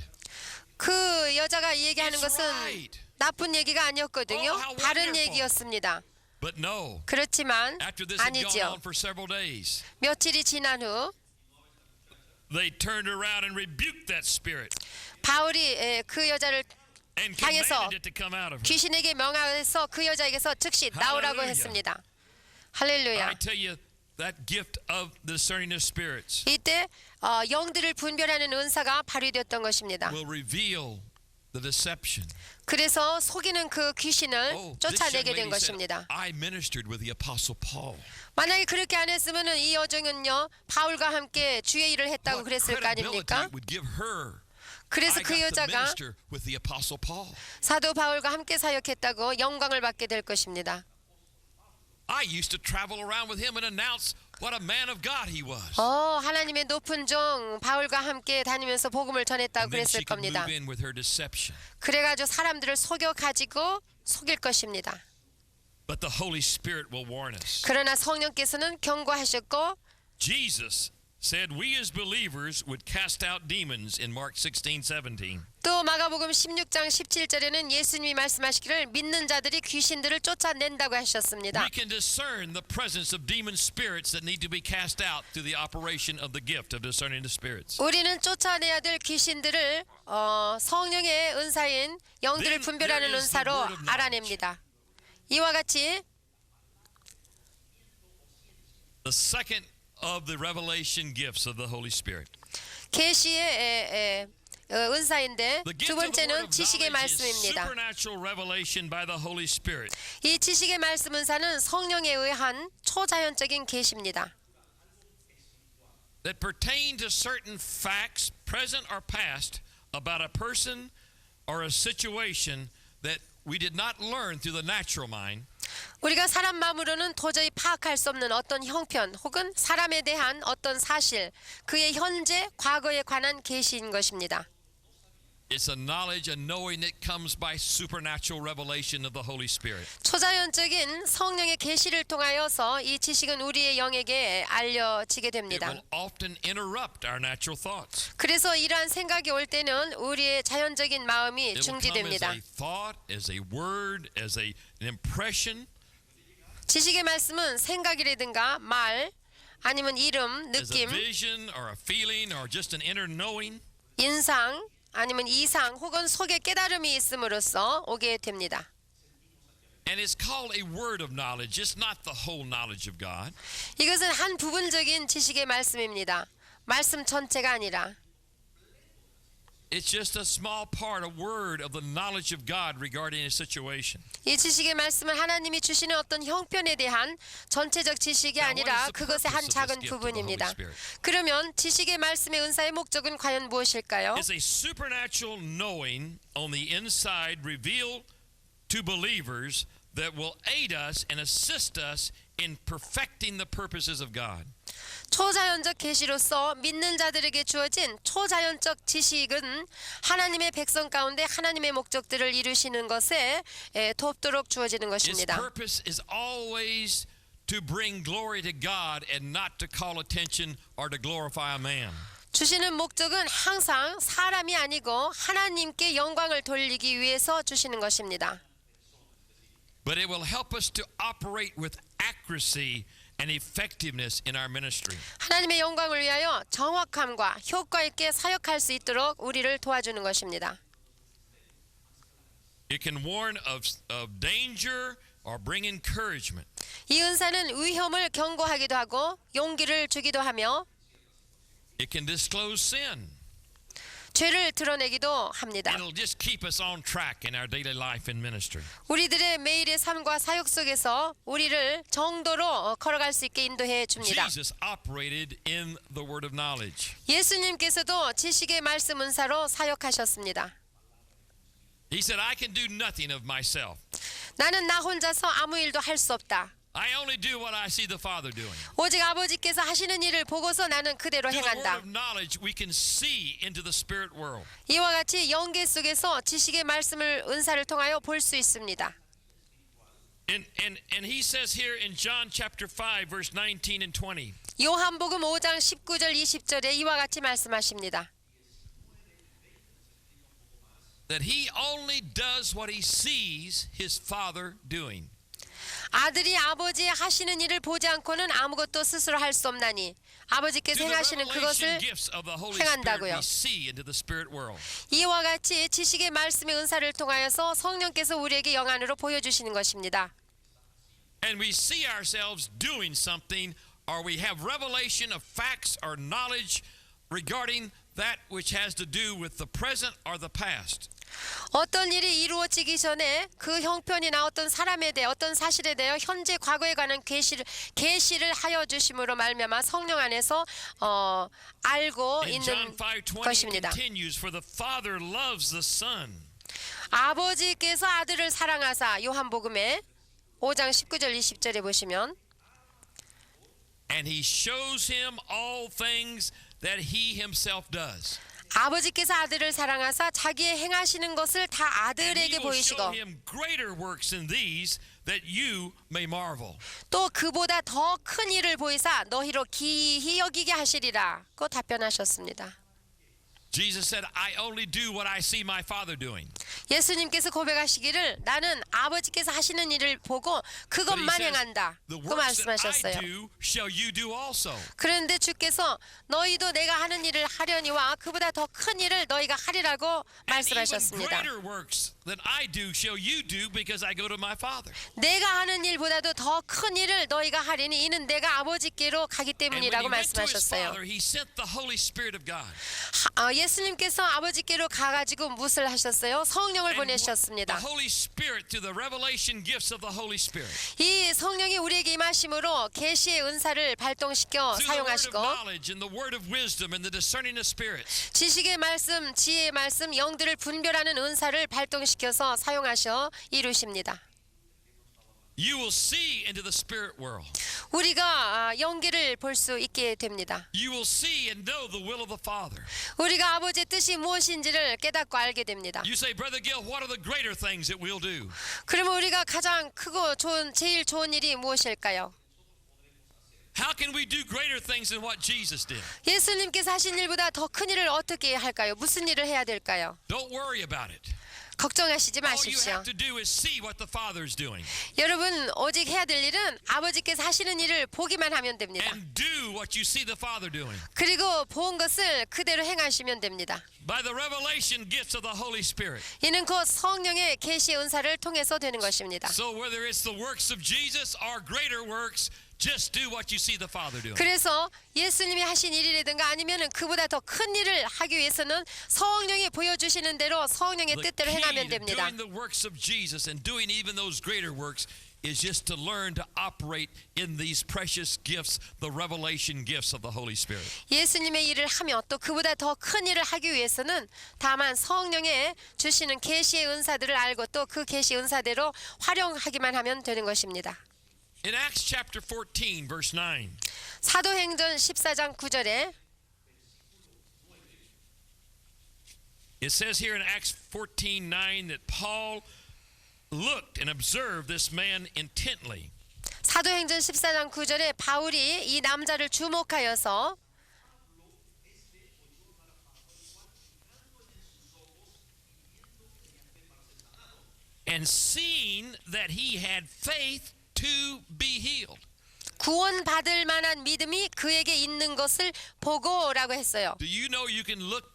Speaker 1: 그 여자가 얘기하는
Speaker 2: It's
Speaker 1: 것은
Speaker 2: right.
Speaker 1: 나쁜 얘기가 아니었거든요.
Speaker 2: Oh, how
Speaker 1: 바른
Speaker 2: wonderful.
Speaker 1: 얘기였습니다.
Speaker 2: But no,
Speaker 1: 그렇지만
Speaker 2: after this had gone
Speaker 1: 아니죠.
Speaker 2: on for several days,
Speaker 1: 며칠이 지난 후
Speaker 2: they turned around and rebuked that spirit
Speaker 1: 바울이 그 여자를
Speaker 2: and
Speaker 1: 향해서
Speaker 2: commanded it to come out of her.
Speaker 1: 귀신에게 명하여서 그 여자에게서 즉시 나오라고
Speaker 2: Hallelujah.
Speaker 1: 했습니다. 할렐루야.
Speaker 2: I tell you, that gift of discerning of spirits
Speaker 1: 이때 영들을 분별하는 은사가 발휘되었던 것입니다.
Speaker 2: will reveal the deception.
Speaker 1: 그래서 속이는 그 귀신을
Speaker 2: Oh, this young
Speaker 1: 쫓아내게 된
Speaker 2: lady said,
Speaker 1: 것입니다.
Speaker 2: I ministered with the Apostle Paul.
Speaker 1: 만약에 그렇게 안 했으면은 이 여종은요 바울과 함께 주의 일을 했다고
Speaker 2: What
Speaker 1: 그랬을 거
Speaker 2: credibility
Speaker 1: 아닙니까?
Speaker 2: would give her?
Speaker 1: 그래서
Speaker 2: I
Speaker 1: 그
Speaker 2: got to
Speaker 1: 여자가
Speaker 2: minister with the Apostle Paul.
Speaker 1: 사도 바울과 함께 사역했다고 영광을 받게 될 것입니다.
Speaker 2: I used to travel around with him and announce what a man of God he was.
Speaker 1: 하나님의 높은 종 바울과 함께 다니면서 복음을 전했다고
Speaker 2: And then
Speaker 1: 그랬을
Speaker 2: she could
Speaker 1: 겁니다.
Speaker 2: move in with her deception.
Speaker 1: 그래가지고 사람들을 속여가지고 속일 것입니다.
Speaker 2: But the Holy Spirit will warn us.
Speaker 1: 그러나 성령께서는 경고하셨고
Speaker 2: Jesus said we as believers would cast out demons in Mark 16:17.
Speaker 1: 또 마가복음 16장 17절에는 예수님이 말씀하시기를 믿는 자들이 귀신들을 쫓아낸다고 하셨습니다.
Speaker 2: We can discern the presence of demon spirits that need to be cast out through the operation of the gift of discerning the spirits.
Speaker 1: 우리는 쫓아내야 될 귀신들을 성령의 은사인 영들을
Speaker 2: Then
Speaker 1: 분별하는
Speaker 2: there is the
Speaker 1: 은사로
Speaker 2: word of knowledge.
Speaker 1: 알아냅니다. 이와 같이
Speaker 2: The second of the revelation gifts of the Holy Spirit.
Speaker 1: 계시의 은사인데
Speaker 2: The
Speaker 1: 두
Speaker 2: gift of the word
Speaker 1: 번째는
Speaker 2: of
Speaker 1: 지식의
Speaker 2: knowledge is
Speaker 1: 말씀입니다.
Speaker 2: supernatural revelation by the Holy Spirit.
Speaker 1: 이 지식의 말씀 은사는 성령에 의한 초자연적인 계시입니다.
Speaker 2: That pertain to certain facts, present or past, about a person or a situation that we did not learn through the natural mind.
Speaker 1: 우리가 사람 마음으로는 도저히 파악할 수 없는 어떤 형편 혹은 사람에 대한 어떤 사실, 그의 현재, 과거에 관한 계시인 것입니다.
Speaker 2: It's a knowledge and knowing that comes by supernatural revelation of the Holy Spirit.
Speaker 1: 초자연적인 성령의 계시를 통하여서 이 지식은 우리의 영에게 알려지게
Speaker 2: It
Speaker 1: 됩니다.
Speaker 2: will often interrupt our natural thoughts.
Speaker 1: 그래서 이러한 생각이 올 때는 우리의 자연적인 마음이
Speaker 2: It will come as
Speaker 1: 중지됩니다.
Speaker 2: a thought, as a word, as an impression,
Speaker 1: 지식의 말씀은 생각이라든가 말, 아니면 이름,
Speaker 2: as a
Speaker 1: 느낌,
Speaker 2: vision or a feeling or just an inner knowing.
Speaker 1: 인상, 아니면 이상 혹은 속에 깨달음이 있음으로써 오게 됩니다.
Speaker 2: And it's called a word of knowledge. It's not the whole knowledge of God.
Speaker 1: 이것은 한 부분적인 지식의 말씀입니다. 말씀 전체가 아니라
Speaker 2: It's just a small part, a word of the knowledge of God regarding a situation.
Speaker 1: 이 지식의 말씀은 하나님이 주시는 어떤 형편에 대한 전체적 지식이
Speaker 2: Now, what
Speaker 1: 아니라
Speaker 2: is the
Speaker 1: 그것의 한
Speaker 2: purpose of
Speaker 1: 작은
Speaker 2: this gift of the
Speaker 1: 부분입니다.
Speaker 2: Holy Spirit?
Speaker 1: 그러면 지식의 말씀의 은사의 목적은 과연 무엇일까요?
Speaker 2: It's a supernatural knowing on the inside revealed to believers that will aid us and assist us in perfecting the purposes of God.
Speaker 1: 초자연적 계시로서 믿는 자들에게 주어진 초자연적 지식은 하나님의 백성 가운데 하나님의 목적들을 이루시는 것에 돕도록 주어지는
Speaker 2: Its
Speaker 1: 것입니다.
Speaker 2: purpose is always to bring glory to God and not to call attention or to glorify a man.
Speaker 1: 주시는 목적은 항상 사람이 아니고 하나님께 영광을 돌리기 위해서 주시는 것입니다.
Speaker 2: But it will help us to operate with accuracy and effectiveness in our ministry.
Speaker 1: 하나님의 영광을 위하여 정확함과 효과 있게 사역할 수 있도록 우리를 도와주는 것입니다.
Speaker 2: It can warn of danger or bring encouragement.
Speaker 1: 이 은사는 위험을 경고하기도 하고 용기를 주기도 하며
Speaker 2: It can disclose sin.
Speaker 1: 죄를 드러내기도 합니다.
Speaker 2: It'll just keep us on track in our daily life and ministry.
Speaker 1: 우리들의 매일의 삶과 사역 속에서 우리를 정도로 걸어갈 수 있게 인도해 줍니다.
Speaker 2: Jesus operated in the word of knowledge.
Speaker 1: 예수님께서도 지식의 말씀 은사로 사역하셨습니다.
Speaker 2: He said, I can do nothing of myself.
Speaker 1: 나는 나 혼자서 아무 일도 할 수 없다.
Speaker 2: I only do what I see the Father doing.
Speaker 1: 오직 아버지께서 하시는 일을 보고서 나는 그대로
Speaker 2: Through the word
Speaker 1: 행한다.
Speaker 2: of knowledge, we can see into the spirit world.
Speaker 1: 이와 같이 영계 속에서 지식의 말씀을 은사를 통하여 볼 수 있습니다.
Speaker 2: And he says here in John chapter 5, verse 19 and 20,
Speaker 1: 요한복음 5장 19절 20절에 이와 같이 말씀하십니다.
Speaker 2: that he only does what he sees his Father doing.
Speaker 1: 아들이 아버지의 하시는 일을 보지 않고는 아무것도 스스로 할 수 없나니 아버지께서
Speaker 2: Through the
Speaker 1: 행하시는
Speaker 2: revelation
Speaker 1: 그것을
Speaker 2: gifts of the Holy Spirit,
Speaker 1: 행한다고요.
Speaker 2: we see into the spirit world.
Speaker 1: 이와 같이 지식의 말씀의 은사를 통하여서 성령께서 우리에게 영안으로 보여주시는 것입니다.
Speaker 2: And we see ourselves doing something, or we have revelation of facts or knowledge regarding that which has to do with the present or the past.
Speaker 1: 어떤 일이 이루어지기 전에 그 형편이나 어떤 사람에 대해 어떤 사실에 대해 현재 과거에 관한 계시를 하여 주심으로 말미암아 성령 안에서 알고
Speaker 2: In John
Speaker 1: 있는
Speaker 2: 5:20 it
Speaker 1: 것입니다.
Speaker 2: continues, for the Father loves the Son.
Speaker 1: 아버지께서 아들을 사랑하사 요한복음에 5장 19절 20절에 보시면
Speaker 2: And he shows him all things that he himself does.
Speaker 1: 아버지께서 아들을 사랑하사 자기의 행하시는 것을 다
Speaker 2: And he
Speaker 1: 아들에게
Speaker 2: will show
Speaker 1: 보이시고
Speaker 2: him greater works than these that you may marvel.
Speaker 1: 또 그보다 더 큰 일을 보이사 너희로 기이히 여기게 하시리라. 고 답변하셨습니다.
Speaker 2: Jesus said, I only do what I see my Father doing.
Speaker 1: 예수님께서 고백하시기를 나는 아버지께서 하시는 일을 보고
Speaker 2: But he
Speaker 1: 그것만
Speaker 2: says,
Speaker 1: 행한다.
Speaker 2: the
Speaker 1: 그
Speaker 2: works that I
Speaker 1: 말씀하셨어요.
Speaker 2: do shall you do also.
Speaker 1: 그런데 주께서 너희도 내가 하는 일을 하려니와 그보다 더 큰 일을 너희가 하리라고
Speaker 2: And even
Speaker 1: 말씀하셨습니다.
Speaker 2: greater works that I do shall you do because I go to my Father.
Speaker 1: 내가 하는 일보다도 더 큰 일을 너희가 하리니 이는 내가 아버지께로 가기
Speaker 2: And when
Speaker 1: 때문이라고
Speaker 2: he went to his
Speaker 1: 말씀하셨어요.
Speaker 2: Father, he sent the Holy Spirit of God.
Speaker 1: 예수님께서 아버지께로 가가지고 무엇을 하셨어요? 성령을
Speaker 2: And the
Speaker 1: 보내셨습니다.
Speaker 2: Holy Spirit, through the revelation gifts of the Holy Spirit,
Speaker 1: 이 성령이 우리에게 임하심으로 계시의 은사를 발동시켜
Speaker 2: through the word of
Speaker 1: 사용하시고
Speaker 2: knowledge and the word of wisdom and the discerning of spirits,
Speaker 1: 지식의 말씀, 지혜의 말씀, 영들을 분별하는 은사를 발동시켜서 사용하셔 이루십니다.
Speaker 2: you will see into the spirit world.
Speaker 1: 우리가 영계를 볼 수 있게 됩니다.
Speaker 2: You will see and know the will of the Father.
Speaker 1: 우리가 아버지의 뜻이 무엇인지를 깨닫고 알게 됩니다.
Speaker 2: You say, Brother Gil, what are the greater things that we'll do?
Speaker 1: 그러면 우리가 가장 크고 제일 좋은 일이 무엇일까요?
Speaker 2: How can we do greater things than what Jesus did?
Speaker 1: 예수님께서 하신 일보다 더 큰 일을 어떻게 할까요? 무슨 일을 해야 될까요?
Speaker 2: Don't worry about it.
Speaker 1: 걱정하시지
Speaker 2: All you
Speaker 1: 마십시오.
Speaker 2: have to do is see what the Father is doing
Speaker 1: 여러분 오직 해야 될 일은 아버지께서 하시는 일을 보기만 하면 됩니다.
Speaker 2: and do what you see the Father doing
Speaker 1: 그리고 본 것을 그대로 행하시면 됩니다.
Speaker 2: by the revelation gifts of the Holy Spirit.
Speaker 1: 이는 곧 성령의 계시 은사를 통해서 되는 것입니다.
Speaker 2: So whether it's the works of Jesus or greater works, just do what you see the Father doing.
Speaker 1: 그래서 예수님이 하신 일이라든가 아니면은 그보다 더 큰 일을 하기 위해서는 성령이 보여주시는 대로 성령의
Speaker 2: The
Speaker 1: 뜻대로
Speaker 2: key
Speaker 1: 행하면
Speaker 2: to
Speaker 1: 됩니다.
Speaker 2: doing the works of Jesus and doing even those greater works is just to learn to operate in these precious gifts, the revelation gifts of the Holy Spirit.
Speaker 1: 예수님의 일을 하며 또 그보다 더 큰 일을 하기 위해서는 다만 성령의 주시는 계시의 은사들을 알고 또 그 계시 은사대로 활용하기만 하면 되는 것입니다.
Speaker 2: In Acts chapter 14, verse 9,
Speaker 1: 사도행전 14장 9절에
Speaker 2: it says here in Acts 14:9 that Paul looked and observed this man intently.
Speaker 1: 사도행전 14장 9절에 바울이 이 남자를 주목하여서
Speaker 2: And seeing that he had faith to be healed.
Speaker 1: 구원받을 만한 믿음이 그에게 있는 것을 보고라고 했어요.
Speaker 2: Do you know you can look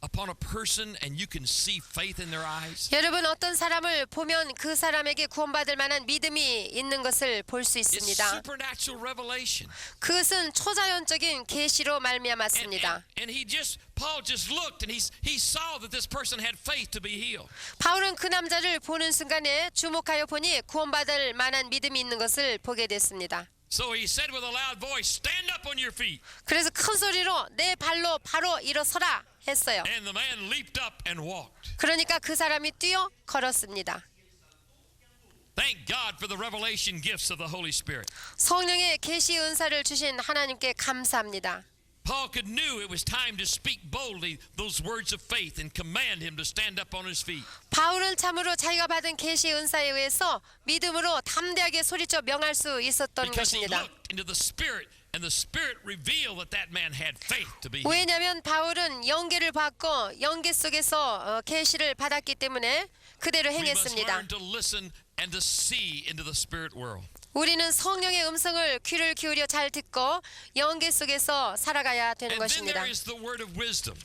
Speaker 2: upon a person and you can see faith in their eyes?
Speaker 1: 여러분 어떤 사람을 보면 그 사람에게 구원받을 만한 믿음이 있는 것을 볼 수
Speaker 2: It's
Speaker 1: 있습니다.
Speaker 2: supernatural revelation.
Speaker 1: 그것은 초자연적인 계시로 말미암았습니다.
Speaker 2: And Paul just looked and he saw that this person had faith to be healed.
Speaker 1: 바울은 그 남자를 보는 순간에 주목하여 보니 구원받을 만한 믿음이 있는 것을 보게 됐습니다.
Speaker 2: So he said with a loud voice, stand up on your feet.
Speaker 1: 그래서 큰 소리로 내 발로 바로 일어서라 했어요.
Speaker 2: And the man leaped up and walked.
Speaker 1: 그러니까 그 사람이 뛰어 걸었습니다.
Speaker 2: Thank God for the revelation gifts of the Holy Spirit.
Speaker 1: 성령의 계시 은사를 주신 하나님께 감사합니다.
Speaker 2: Paul knew it was time to speak boldly those words of faith and command him to stand up on his feet.
Speaker 1: 바울은 참으로 자기가 받은 계시 은사에 의해서 믿음으로 담대하게 소리쳐 명할 수 있었던
Speaker 2: Because he
Speaker 1: 것입니다.
Speaker 2: looked into the Spirit and the Spirit revealed that that man had faith to be healed.
Speaker 1: 왜냐하면 바울은 영계를 받고 영계 속에서 계시를 받았기 때문에 그대로
Speaker 2: We must
Speaker 1: 행했습니다.
Speaker 2: learn to listen and to see into the spirit world.
Speaker 1: 우리는 성령의 음성을 귀를 기울여 잘 듣고 영계 속에서 살아가야 되는
Speaker 2: And then
Speaker 1: 것입니다.
Speaker 2: there is the word of wisdom.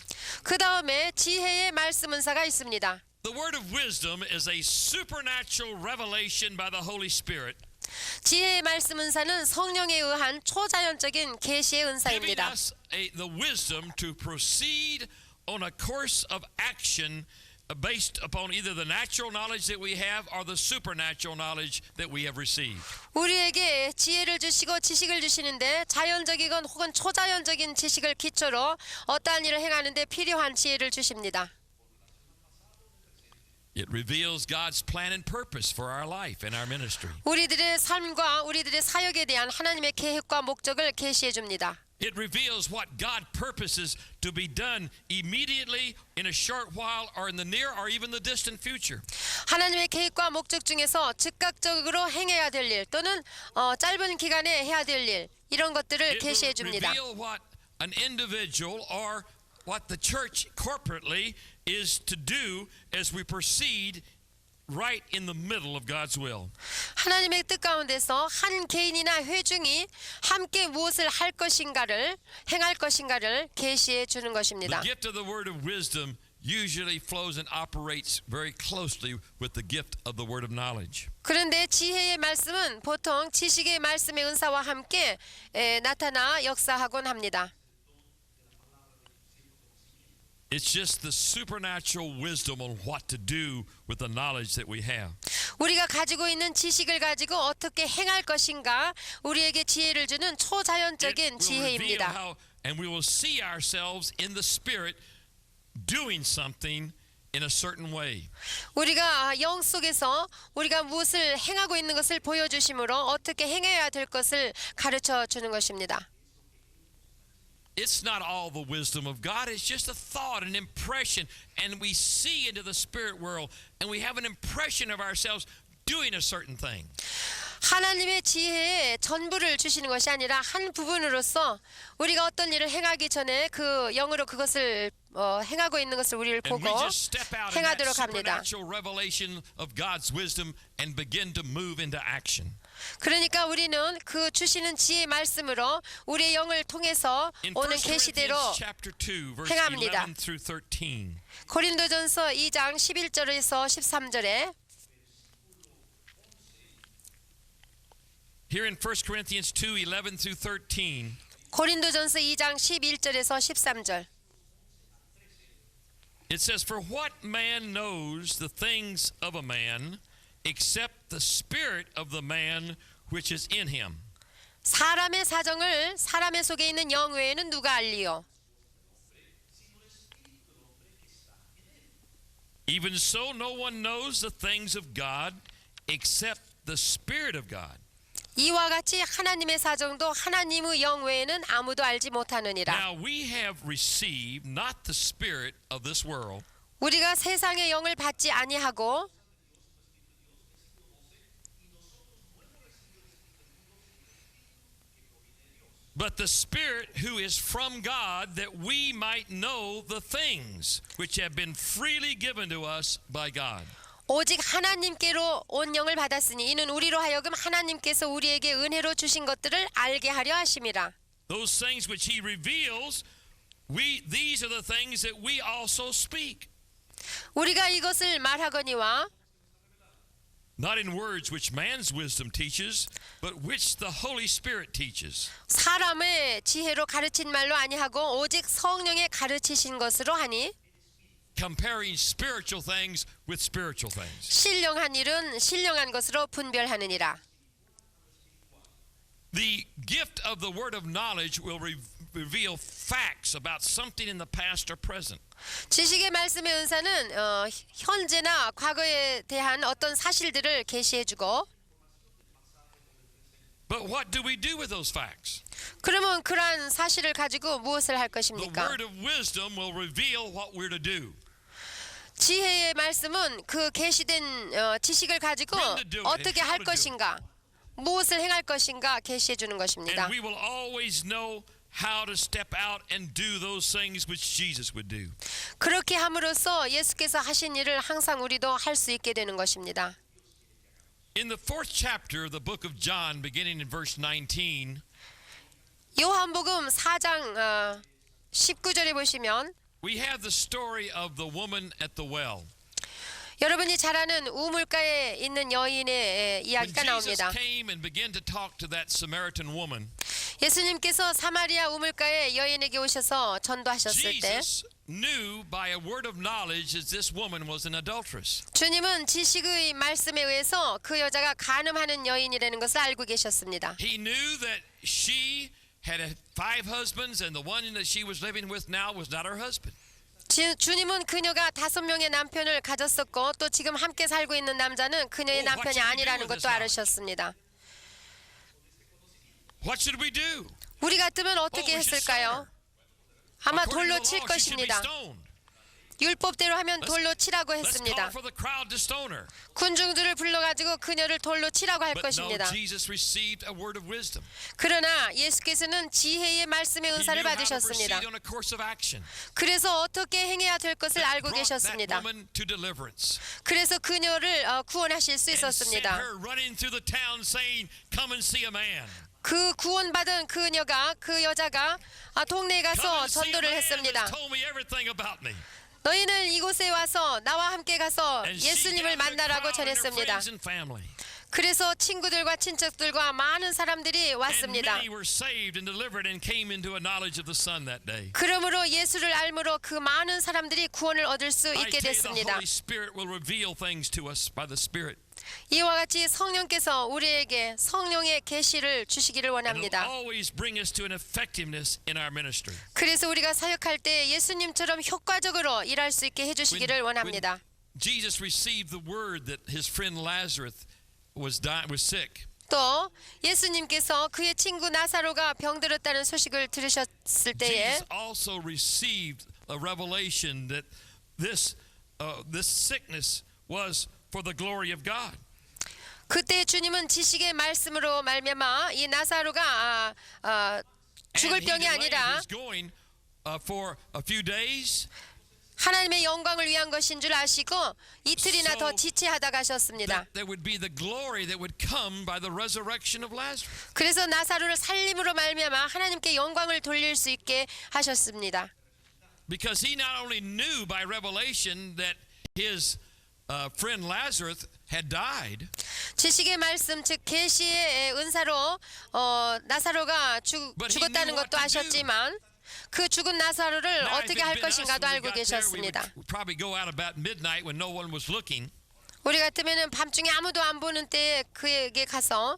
Speaker 1: 그 다음에 지혜의 말씀 은사가 있습니다.
Speaker 2: The word of wisdom is a supernatural revelation by the Holy Spirit,
Speaker 1: 지혜의 말씀 은사는 성령에 의한 초자연적인 계시의
Speaker 2: giving
Speaker 1: 은사입니다.
Speaker 2: us the wisdom to proceed on a course of action based upon either the natural knowledge that we have or the supernatural knowledge that we have received.
Speaker 1: 우리에게 지혜를 주시고 지식을 주시는데 자연적이건 혹은 초자연적인 지식을 기초로 어떠한 일을 행하는데 필요한 지혜를 주십니다.
Speaker 2: It reveals God's plan and purpose for our life and our ministry.
Speaker 1: 우리들의 삶과 우리들의 사역에 대한 하나님의 계획과 목적을 계시해 줍니다.
Speaker 2: It reveals what God purposes to be done immediately, in a short while, or in the near or even the distant future.
Speaker 1: 하나님의 계획과 목적 중에서 즉각적으로 행해야 될 일 또는 짧은 기간에 해야 될 일 이런 것들을
Speaker 2: It
Speaker 1: 계시해
Speaker 2: will
Speaker 1: 줍니다.
Speaker 2: reveal what an individual or what the church corporately is to do as we proceed right in the middle of God's will.
Speaker 1: 하나님의 뜻 가운데서 한 개인이나 회중이 함께 무엇을 할 것인가를 행할 것인가를 계시해 주는 것입니다.
Speaker 2: The gift of the word of wisdom usually flows and operates very closely with the gift of the word of knowledge.
Speaker 1: 그런데 지혜의 말씀은 보통 지식의 말씀의 은사와 함께 나타나 역사하곤 합니다.
Speaker 2: It's just the supernatural wisdom on what to do with the knowledge that we have.
Speaker 1: 우리가 가지고 있는 지식을 가지고 어떻게 행할 것인가 우리에게 지혜를 주는 초자연적인
Speaker 2: It will reveal
Speaker 1: 지혜입니다.
Speaker 2: how, and we will see ourselves in the spirit doing something in a certain way.
Speaker 1: 우리가 영 속에서 우리가 무엇을 행하고 있는 것을 보여주심으로 어떻게 행해야 될 것을 가르쳐 주는 것입니다.
Speaker 2: It's not all the wisdom of God. It's just a thought, an impression, and we see into the spirit world, and we have an impression of ourselves doing a certain thing.
Speaker 1: 하나님의 지혜에 전부를 주시는 것이 아니라 한 부분으로서 우리가 어떤 일을 행하기 전에 그 영으로 그것을 행하고 있는 것을 우리를
Speaker 2: And we
Speaker 1: 보고
Speaker 2: just step out in that
Speaker 1: 행하도록 합니다.
Speaker 2: supernatural revelation of God's wisdom and begin to move into action.
Speaker 1: 그러니까 우리는 그 주시는 지혜의 말씀으로 우리의 영을 통해서
Speaker 2: In 1
Speaker 1: 오는 계시대로
Speaker 2: Corinthians chapter 2, verse
Speaker 1: 행합니다.
Speaker 2: 11 through 13.
Speaker 1: 고린도전서 2장 11절에서 13절에
Speaker 2: Here in 1 Corinthians 2, 11 through 13,
Speaker 1: 고린도전서 2장 11절에서 13절
Speaker 2: it says, "For what man knows the things of a man, except the spirit of the man which is in him?
Speaker 1: 사람의 사정을 사람의 속에 있는 영 외에는 누가 알리요?
Speaker 2: Even so, no one knows the things of God except the Spirit of God."
Speaker 1: 이와 같이 하나님의 사정도 하나님의 영 외에는 아무도 알지 못하느니라.
Speaker 2: Now we have received not the spirit of this world,
Speaker 1: 우리가 세상의 영을 받지 아니하고
Speaker 2: but the Spirit who is from God, that we might know the things which have been freely given to us by God.
Speaker 1: 오직 하나님께로 온 영을 받았으니 이는 우리로 하여금 하나님께서 우리에게 은혜로 주신 것들을 알게 하려 하심이라.
Speaker 2: Those things which he reveals, these are the things that we also speak.
Speaker 1: 우리가 이것을 말하거니와
Speaker 2: Not in words which man's wisdom teaches, but which the Holy Spirit teaches.
Speaker 1: 사람의 지혜로 가르친 말로 아니하고 오직 성령의 가르치신 것으로 하니
Speaker 2: Comparing spiritual things with spiritual things.
Speaker 1: 신령한 일은 신령한 것으로 분별하느니라.
Speaker 2: The gift of the word of knowledge will reveal facts about something in the past or present.
Speaker 1: 지식의 말씀의 은사는 현재나 과거에 대한 어떤 사실들을 계시해주고
Speaker 2: But what do we do with those facts?
Speaker 1: 그러면 그러한 사실을 가지고 무엇을 할
Speaker 2: The
Speaker 1: 것입니까?
Speaker 2: word of wisdom will reveal what we're to do.
Speaker 1: 지혜의 말씀은 그 계시된 지식을 가지고
Speaker 2: When to do it
Speaker 1: 어떻게
Speaker 2: and how
Speaker 1: 할
Speaker 2: to do it.
Speaker 1: 것인가 무엇을 행할 것인가 계시해 주는 것입니다.
Speaker 2: And we will always know how to step out and do those things which Jesus would do.
Speaker 1: 그렇게 함으로써 예수께서 하신 일을 항상 우리도 할 수 있게 되는 것입니다.
Speaker 2: In the 4th chapter of the book of John, beginning in verse 19,
Speaker 1: 요한복음 4장 19절에 보시면
Speaker 2: we have the story of the woman at the well.
Speaker 1: 여러분이 잘 아는 우물가에 있는 여인의
Speaker 2: When
Speaker 1: 이야기가
Speaker 2: Jesus
Speaker 1: 나옵니다.
Speaker 2: came and began to talk to that Samaritan woman,
Speaker 1: 예수님께서 사마리아 우물가에 여인에게 오셔서 전도하셨을 때
Speaker 2: Jesus knew by a word of knowledge that this woman was an adulteress.
Speaker 1: 주님은 지식의 말씀에 의해서 그 여자가 간음하는 여인이라는 것을 알고 계셨습니다.
Speaker 2: He knew that she had 5 husbands and the one that she was living with now was not her husband.
Speaker 1: 주님은 그녀가 5명의 남편을 가졌었고 또 지금 함께 살고 있는 남자는 그녀의 남편이 아니라는 것도 알으셨습니다.
Speaker 2: What should we do?
Speaker 1: 우리 같으면 어떻게
Speaker 2: we should
Speaker 1: 했을까요? 아마
Speaker 2: According
Speaker 1: 돌로
Speaker 2: to the
Speaker 1: 칠
Speaker 2: law, she should be
Speaker 1: 것입니다.
Speaker 2: stoned.
Speaker 1: 율법대로 하면 돌로 치라고
Speaker 2: Let's call
Speaker 1: 했습니다.
Speaker 2: for the crowd to stone her.
Speaker 1: 군중들을 불러가지고 그녀를 돌로 치라고 할
Speaker 2: But no,
Speaker 1: 것입니다.
Speaker 2: Jesus received a word of wisdom.
Speaker 1: 그러나 예수께서는 지혜의 말씀의
Speaker 2: He
Speaker 1: 은사를
Speaker 2: knew how to
Speaker 1: 받으셨습니다.
Speaker 2: proceed on a course of action.
Speaker 1: 그래서 어떻게 행해야 될 것을
Speaker 2: That
Speaker 1: 알고
Speaker 2: brought that
Speaker 1: 계셨습니다.
Speaker 2: woman to deliverance.
Speaker 1: 그래서 그녀를 구원하실 수
Speaker 2: And sent
Speaker 1: 있었습니다.
Speaker 2: her running through the town saying, "Come and see a man."
Speaker 1: 그 구원받은 그 여자가 동네에
Speaker 2: Come
Speaker 1: 가서
Speaker 2: and see a
Speaker 1: 전도를
Speaker 2: man
Speaker 1: 했습니다.
Speaker 2: that told me everything about me.
Speaker 1: 너희는 이곳에 와서 나와 함께 가서
Speaker 2: And she
Speaker 1: 예수님을
Speaker 2: gathered a
Speaker 1: 만나라고
Speaker 2: crowd and her
Speaker 1: 전했습니다.
Speaker 2: friends and family.
Speaker 1: 그래서 친구들과 친척들과 많은 사람들이
Speaker 2: And
Speaker 1: 왔습니다.
Speaker 2: many were saved and delivered and came into a knowledge of the Son that day.
Speaker 1: 그러므로 예수를 알므로 그 많은 사람들이 구원을 얻을 수
Speaker 2: I
Speaker 1: 있게
Speaker 2: tell you, the
Speaker 1: 됐습니다.
Speaker 2: Holy Spirit will reveal things to us by the Spirit.
Speaker 1: 이와 같이 성령께서 우리에게 성령의 계시를 주시기를
Speaker 2: And it'll
Speaker 1: 원합니다.
Speaker 2: always bring us to an effectiveness in our ministry.
Speaker 1: 그래서 우리가 사역할 때 예수님처럼 효과적으로 일할 수 있게 해주시기를 원합니다.
Speaker 2: Jesus received the word that his friend Lazarus was sick.
Speaker 1: 또 예수님께서 그의 친구 나사로가 병들었다는 소식을 들으셨을 때에
Speaker 2: Jesus also received a revelation that this sickness was for the glory of God.
Speaker 1: 그때 주님은 지식의 말씀으로 말미암아 이 나사로가 죽을
Speaker 2: And he
Speaker 1: 병이
Speaker 2: delayed
Speaker 1: 아니라
Speaker 2: his going for a few days.
Speaker 1: 하나님의 영광을 위한 것인 줄 아시고 이틀이나 더 지체하다 가셨습니다.
Speaker 2: That there would be the glory that would come by the resurrection of Lazarus.
Speaker 1: 그래서 나사로를 살림으로 말미암아 하나님께 영광을 돌릴 수 있게 하셨습니다.
Speaker 2: Because he not only knew by revelation that his friend Lazarus had died,
Speaker 1: 지식의 말씀 즉 계시의 은사로 나사로가 죽었다는 것도 아셨지만 그 죽은 나사로를
Speaker 2: now if
Speaker 1: 어떻게
Speaker 2: it
Speaker 1: 할
Speaker 2: had been us,
Speaker 1: 것인가도
Speaker 2: when we
Speaker 1: 알고
Speaker 2: got there, we
Speaker 1: 계셨습니다.
Speaker 2: would probably go out about midnight when no one was looking.
Speaker 1: 우리 같으면은 밤중에 아무도 안 보는 때에 그에게 가서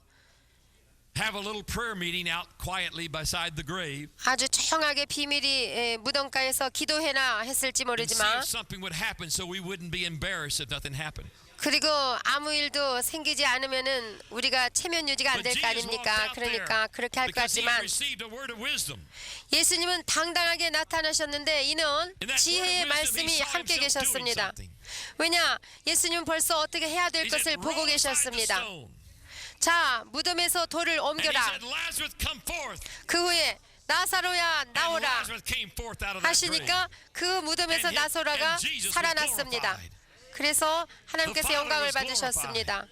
Speaker 2: Have a little prayer meeting out quietly beside the grave
Speaker 1: 아주 조용하게 비밀이 무덤가에서 기도해나 했을지
Speaker 2: and see
Speaker 1: 모르지만
Speaker 2: if something would happen so we wouldn't be embarrassed if nothing happened.
Speaker 1: 그리고 아무 일도 생기지 않으면은 우리가 체면 유지가 안
Speaker 2: But
Speaker 1: 될 거
Speaker 2: Jesus walked
Speaker 1: 아닙니까?
Speaker 2: out
Speaker 1: 그러니까
Speaker 2: there
Speaker 1: 그렇게 할 것
Speaker 2: because he
Speaker 1: 같지만
Speaker 2: received a word of wisdom.
Speaker 1: 예수님은 당당하게 나타나셨는데 이는
Speaker 2: In that
Speaker 1: 지혜의
Speaker 2: word of wisdom, he
Speaker 1: 말씀이
Speaker 2: saw
Speaker 1: 함께
Speaker 2: himself doing
Speaker 1: 계셨습니다.
Speaker 2: something.
Speaker 1: 왜냐? 예수님은 벌써 어떻게 해야 될
Speaker 2: He
Speaker 1: 것을
Speaker 2: said,
Speaker 1: 보고
Speaker 2: "Roll aside the
Speaker 1: 계셨습니다.
Speaker 2: stone."
Speaker 1: 자, 무덤에서 돌을
Speaker 2: And he
Speaker 1: 옮겨라.
Speaker 2: said, "Lazarus, come forth."
Speaker 1: 그 후에 나사로야
Speaker 2: And
Speaker 1: 나오라
Speaker 2: Lazarus came forth out of that grave.
Speaker 1: 하시니까 그 무덤에서
Speaker 2: And
Speaker 1: 나사로가
Speaker 2: Jesus was
Speaker 1: 살아났습니다.
Speaker 2: glorified.
Speaker 1: 그래서 하나님께서
Speaker 2: The Father
Speaker 1: 영광을
Speaker 2: was
Speaker 1: 받으셨습니다.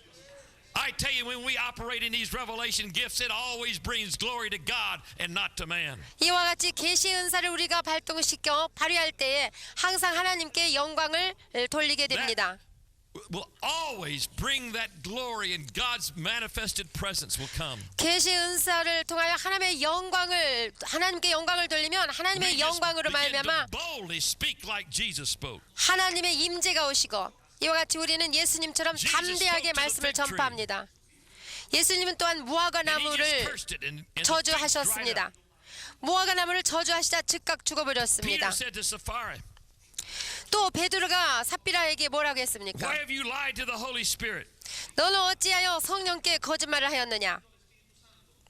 Speaker 2: I tell you, when we operate in these revelation gifts, it always brings glory to God and not to man.
Speaker 1: 이와 같이 계시 은사를 우리가 발동시켜 발휘할 때에 항상 하나님께 영광을 돌리게 됩니다.
Speaker 2: Will always bring that glory and God's manifested presence will come.
Speaker 1: 계시 은사를 통하여 하나님께 영광을 돌리면 하나님의
Speaker 2: We just
Speaker 1: 영광으로
Speaker 2: begin to
Speaker 1: 말미암아
Speaker 2: boldly speak like Jesus spoke.
Speaker 1: 하나님의 임재가 오시고 이와 같이 우리는 예수님처럼
Speaker 2: Jesus
Speaker 1: 담대하게
Speaker 2: spoke to the
Speaker 1: 말씀을
Speaker 2: fig tree.
Speaker 1: 전파합니다. 예수님은 또한 무화과
Speaker 2: And he just
Speaker 1: 나무를
Speaker 2: cursed it and the figs dried
Speaker 1: 저주하셨습니다.
Speaker 2: up.
Speaker 1: 무화과 나무를 저주하시자 즉각
Speaker 2: Peter
Speaker 1: 죽어버렸습니다.
Speaker 2: said to Sapphira,
Speaker 1: 또 베드로가 삽비라에게 뭐라고 했습니까?
Speaker 2: "Why have you lied to the Holy Spirit?
Speaker 1: 너는 어찌하여 성령께 거짓말을 하였느냐?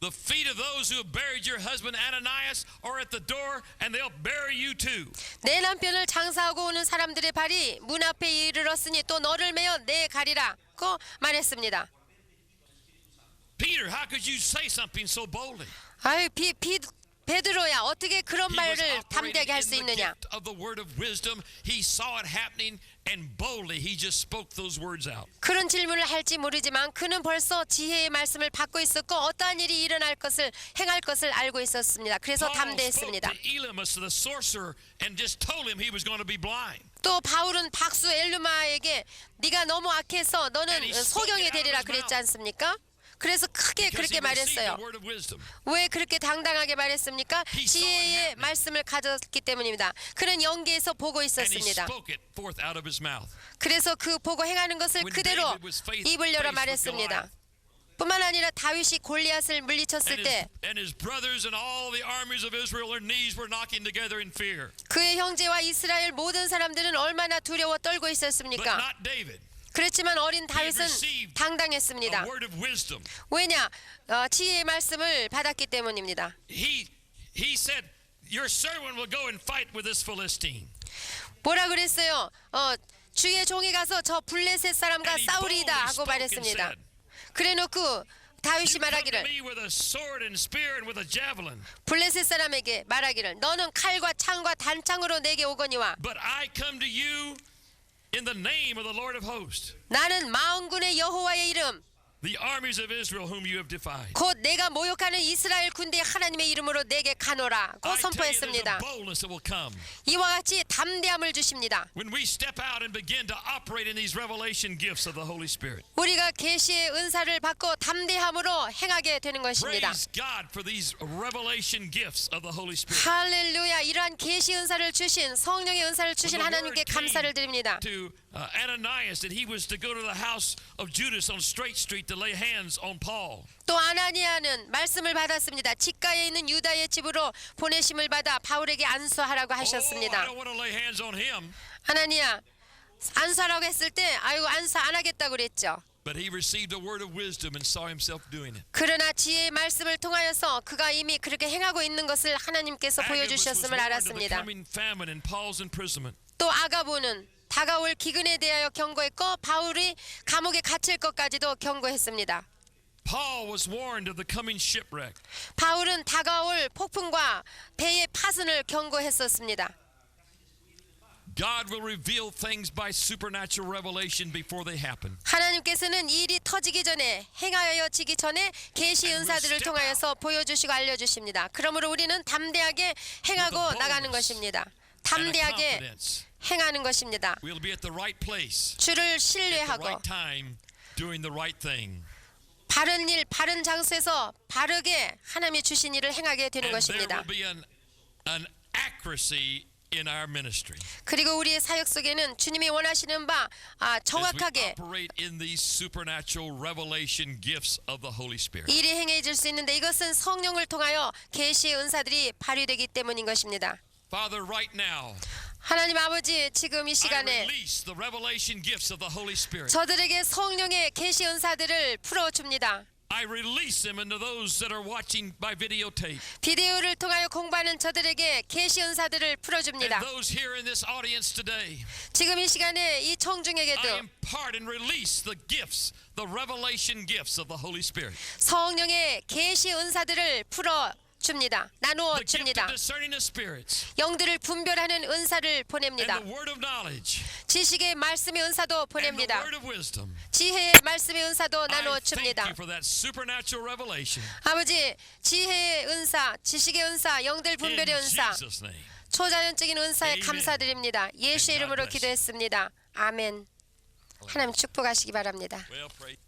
Speaker 2: The feet of those who have buried your husband Ananias are at the door, and they'll bury you too."
Speaker 1: 내 남편을 장사하고 오는 사람들의 발이 문 앞에 이르렀으니 또 너를 메어 내 가리라고 말했습니다.
Speaker 2: Peter, how could you say something so boldly?
Speaker 1: 아유 베드로야 어떻게 그런
Speaker 2: He was
Speaker 1: 말을
Speaker 2: operating
Speaker 1: 담대하게 할
Speaker 2: in
Speaker 1: 수
Speaker 2: the
Speaker 1: 있느냐?
Speaker 2: gift of the word of wisdom. He saw it happening, and boldly he just spoke those words out.
Speaker 1: 그런 질문을 할지 모르지만 그는 벌써 지혜의 말씀을 받고 있었고 어떠한 일이 일어날 것을 행할 것을 알고 있었습니다. 그래서
Speaker 2: Paul spoke
Speaker 1: 담대했습니다.
Speaker 2: to Elymas, the sorcerer, and just told him he was going to be blind.
Speaker 1: 또 바울은 박수 엘루마에게 네가 너무 악해서
Speaker 2: And he
Speaker 1: 너는
Speaker 2: spoke it
Speaker 1: 소경이
Speaker 2: out of
Speaker 1: 되리라
Speaker 2: his
Speaker 1: 그랬지
Speaker 2: mouth.
Speaker 1: 않습니까? 그래서 크게
Speaker 2: Because
Speaker 1: 그렇게
Speaker 2: he received the
Speaker 1: 말했어요.
Speaker 2: word of wisdom.
Speaker 1: 왜 그렇게 당당하게 말했습니까?
Speaker 2: He saw it
Speaker 1: 지혜의
Speaker 2: happening.
Speaker 1: 말씀을 가졌기 때문입니다. 그는 연기에서 보고
Speaker 2: And he
Speaker 1: 있었습니다.
Speaker 2: spoke it forth out of his mouth.
Speaker 1: 그래서 그 보고 행하는 것을
Speaker 2: When
Speaker 1: 그대로
Speaker 2: David was
Speaker 1: 입을 열어
Speaker 2: faced with
Speaker 1: 말했습니다.
Speaker 2: Goliath.
Speaker 1: 뿐만 아니라 다윗이 골리앗을 물리쳤을 때
Speaker 2: And his brothers and all the armies of Israel, their knees were knocking together in fear.
Speaker 1: 그의 형제와 이스라엘 모든 사람들은 얼마나 두려워 떨고
Speaker 2: But
Speaker 1: 있었습니까?
Speaker 2: not David.
Speaker 1: 그렇지만 어린 다윗은
Speaker 2: received
Speaker 1: 당당했습니다.
Speaker 2: A word of wisdom.
Speaker 1: 왜냐? 지혜의 말씀을 받았기 때문입니다.
Speaker 2: He said, "Your servant will go and fight with this Philistine."
Speaker 1: 뭐라 그랬어요? 주의 종이 가서 저 블레셋 사람과
Speaker 2: And he
Speaker 1: 싸우리이다
Speaker 2: boldly
Speaker 1: 하고
Speaker 2: spoke and
Speaker 1: 말했습니다.
Speaker 2: said,
Speaker 1: 그래놓고 다윗이
Speaker 2: "You come to
Speaker 1: 말하기를
Speaker 2: me with a sword and spear and with a javelin,
Speaker 1: 블레셋 사람에게 말하기를 너는 칼과 창과 단창으로 내게 오거니와
Speaker 2: but I come to you in the name of the Lord of hosts,
Speaker 1: 나는 마흔군의 여호와의 이름
Speaker 2: the armies of Israel whom you have defied."
Speaker 1: 곧 내가 모욕하는 이스라엘 군대의 하나님의 이름으로 내게 가노라고
Speaker 2: I tell you, there's a
Speaker 1: 선포했습니다.
Speaker 2: boldness that will come
Speaker 1: 이와 같이 담대함을 주십니다.
Speaker 2: when we step out and begin to operate in these revelation gifts of the Holy Spirit.
Speaker 1: 우리가 계시의 은사를 받고 담대함으로 행하게 되는 것입니다.
Speaker 2: Praise God for these revelation gifts of the Holy Spirit.
Speaker 1: 할렐루야. 이러한 계시 은사를 주신 성령의 은사를 주신
Speaker 2: When the
Speaker 1: 하나님께
Speaker 2: word came
Speaker 1: 감사를 드립니다.
Speaker 2: to Ananias that he was to go to the house of Judas on Straight Street to lay hands on Paul.
Speaker 1: 또 아나니아는 말씀을 받았습니다. 집가에 있는 유다의 집으로 보내심을 받아 바울에게 안수하라고
Speaker 2: Oh, I
Speaker 1: 하셨습니다.
Speaker 2: don't want to lay hands on him.
Speaker 1: 아나니아 안수하라고 했을 때 아이고 안수 안 하겠다고 그랬죠.
Speaker 2: But he received a word of wisdom and saw himself doing it.
Speaker 1: 그러나 지혜의 말씀을 통하여서 그가 이미 그렇게 행하고 있는 것을 하나님께서
Speaker 2: Agabus was
Speaker 1: 보여주셨음을
Speaker 2: warned of the
Speaker 1: 알았습니다.
Speaker 2: coming famine and Paul's imprisonment.
Speaker 1: 또 아가보는 다가올 기근에 대하여 경고했고 바울이 감옥에 갇힐 것까지도 경고했습니다.
Speaker 2: Paul was warned of the coming shipwreck.
Speaker 1: 바울은 다가올 폭풍과 배의 파손을 경고했었습니다.
Speaker 2: God will reveal things by supernatural revelation before they happen.
Speaker 1: 하나님께서는 일이 터지기 전에 행하여지기 전에 계시 은사들을 통하여서 보여주시고 알려주십니다. 그러므로 우리는 담대하게 행하고 나가는 것입니다.
Speaker 2: And a
Speaker 1: 담대하게
Speaker 2: confidence.
Speaker 1: 행하는 것입니다.
Speaker 2: We'll be at the right place
Speaker 1: 주를
Speaker 2: at the
Speaker 1: 신뢰하고
Speaker 2: right time doing the right thing.
Speaker 1: 바른 일, 바른 장소에서 바르게 하나님이 주신 일을 행하게 되는
Speaker 2: And there
Speaker 1: 것입니다.
Speaker 2: will be an accuracy in our ministry
Speaker 1: 그리고 우리의 사역 속에는 주님이 원하시는 바
Speaker 2: as we
Speaker 1: 정확하게
Speaker 2: operate in these supernatural revelation gifts of the Holy Spirit.
Speaker 1: 일이 행해질 수 있는데 이것은 성령을 통하여 계시의 은사들이 발휘되기 때문인 것입니다.
Speaker 2: Father, right now,
Speaker 1: 하나님 아버지 지금 이
Speaker 2: I
Speaker 1: 시간에
Speaker 2: release the revelation gifts of the Holy Spirit.
Speaker 1: 저들에게 성령의 계시 은사들을 풀어줍니다.
Speaker 2: I release them into those that are watching by videotape.
Speaker 1: 비디오를 통하여 공부하는 저들에게 계시 은사들을
Speaker 2: And
Speaker 1: 풀어줍니다.
Speaker 2: those here in this audience today,
Speaker 1: 지금 이 시간에 이
Speaker 2: I
Speaker 1: 청중에게도
Speaker 2: impart and release the gifts, the revelation gifts of the Holy Spirit.
Speaker 1: 성령의 계시 은사들을 풀어줍니다. 나누어
Speaker 2: The gift
Speaker 1: 줍니다.
Speaker 2: of discerning the spirits
Speaker 1: 영들을 분별하는 은사를
Speaker 2: and
Speaker 1: 보냅니다.
Speaker 2: the word of knowledge
Speaker 1: 지식의 말씀의 은사도
Speaker 2: and the
Speaker 1: 보냅니다.
Speaker 2: word of wisdom.
Speaker 1: 지혜의 말씀의 은사도
Speaker 2: I
Speaker 1: 나누어
Speaker 2: thank
Speaker 1: 줍니다.
Speaker 2: you for that supernatural revelation
Speaker 1: 아버지 지혜의 은사, 지식의 은사, 영들
Speaker 2: in
Speaker 1: 분별의 은사,
Speaker 2: Jesus' name.
Speaker 1: 초자연적인 은사에
Speaker 2: Amen.
Speaker 1: 감사드립니다. 예수의
Speaker 2: And God
Speaker 1: 이름으로
Speaker 2: bless you.
Speaker 1: 기도했습니다. 아멘. 하나님 축복하시기 바랍니다.
Speaker 2: Well, praise.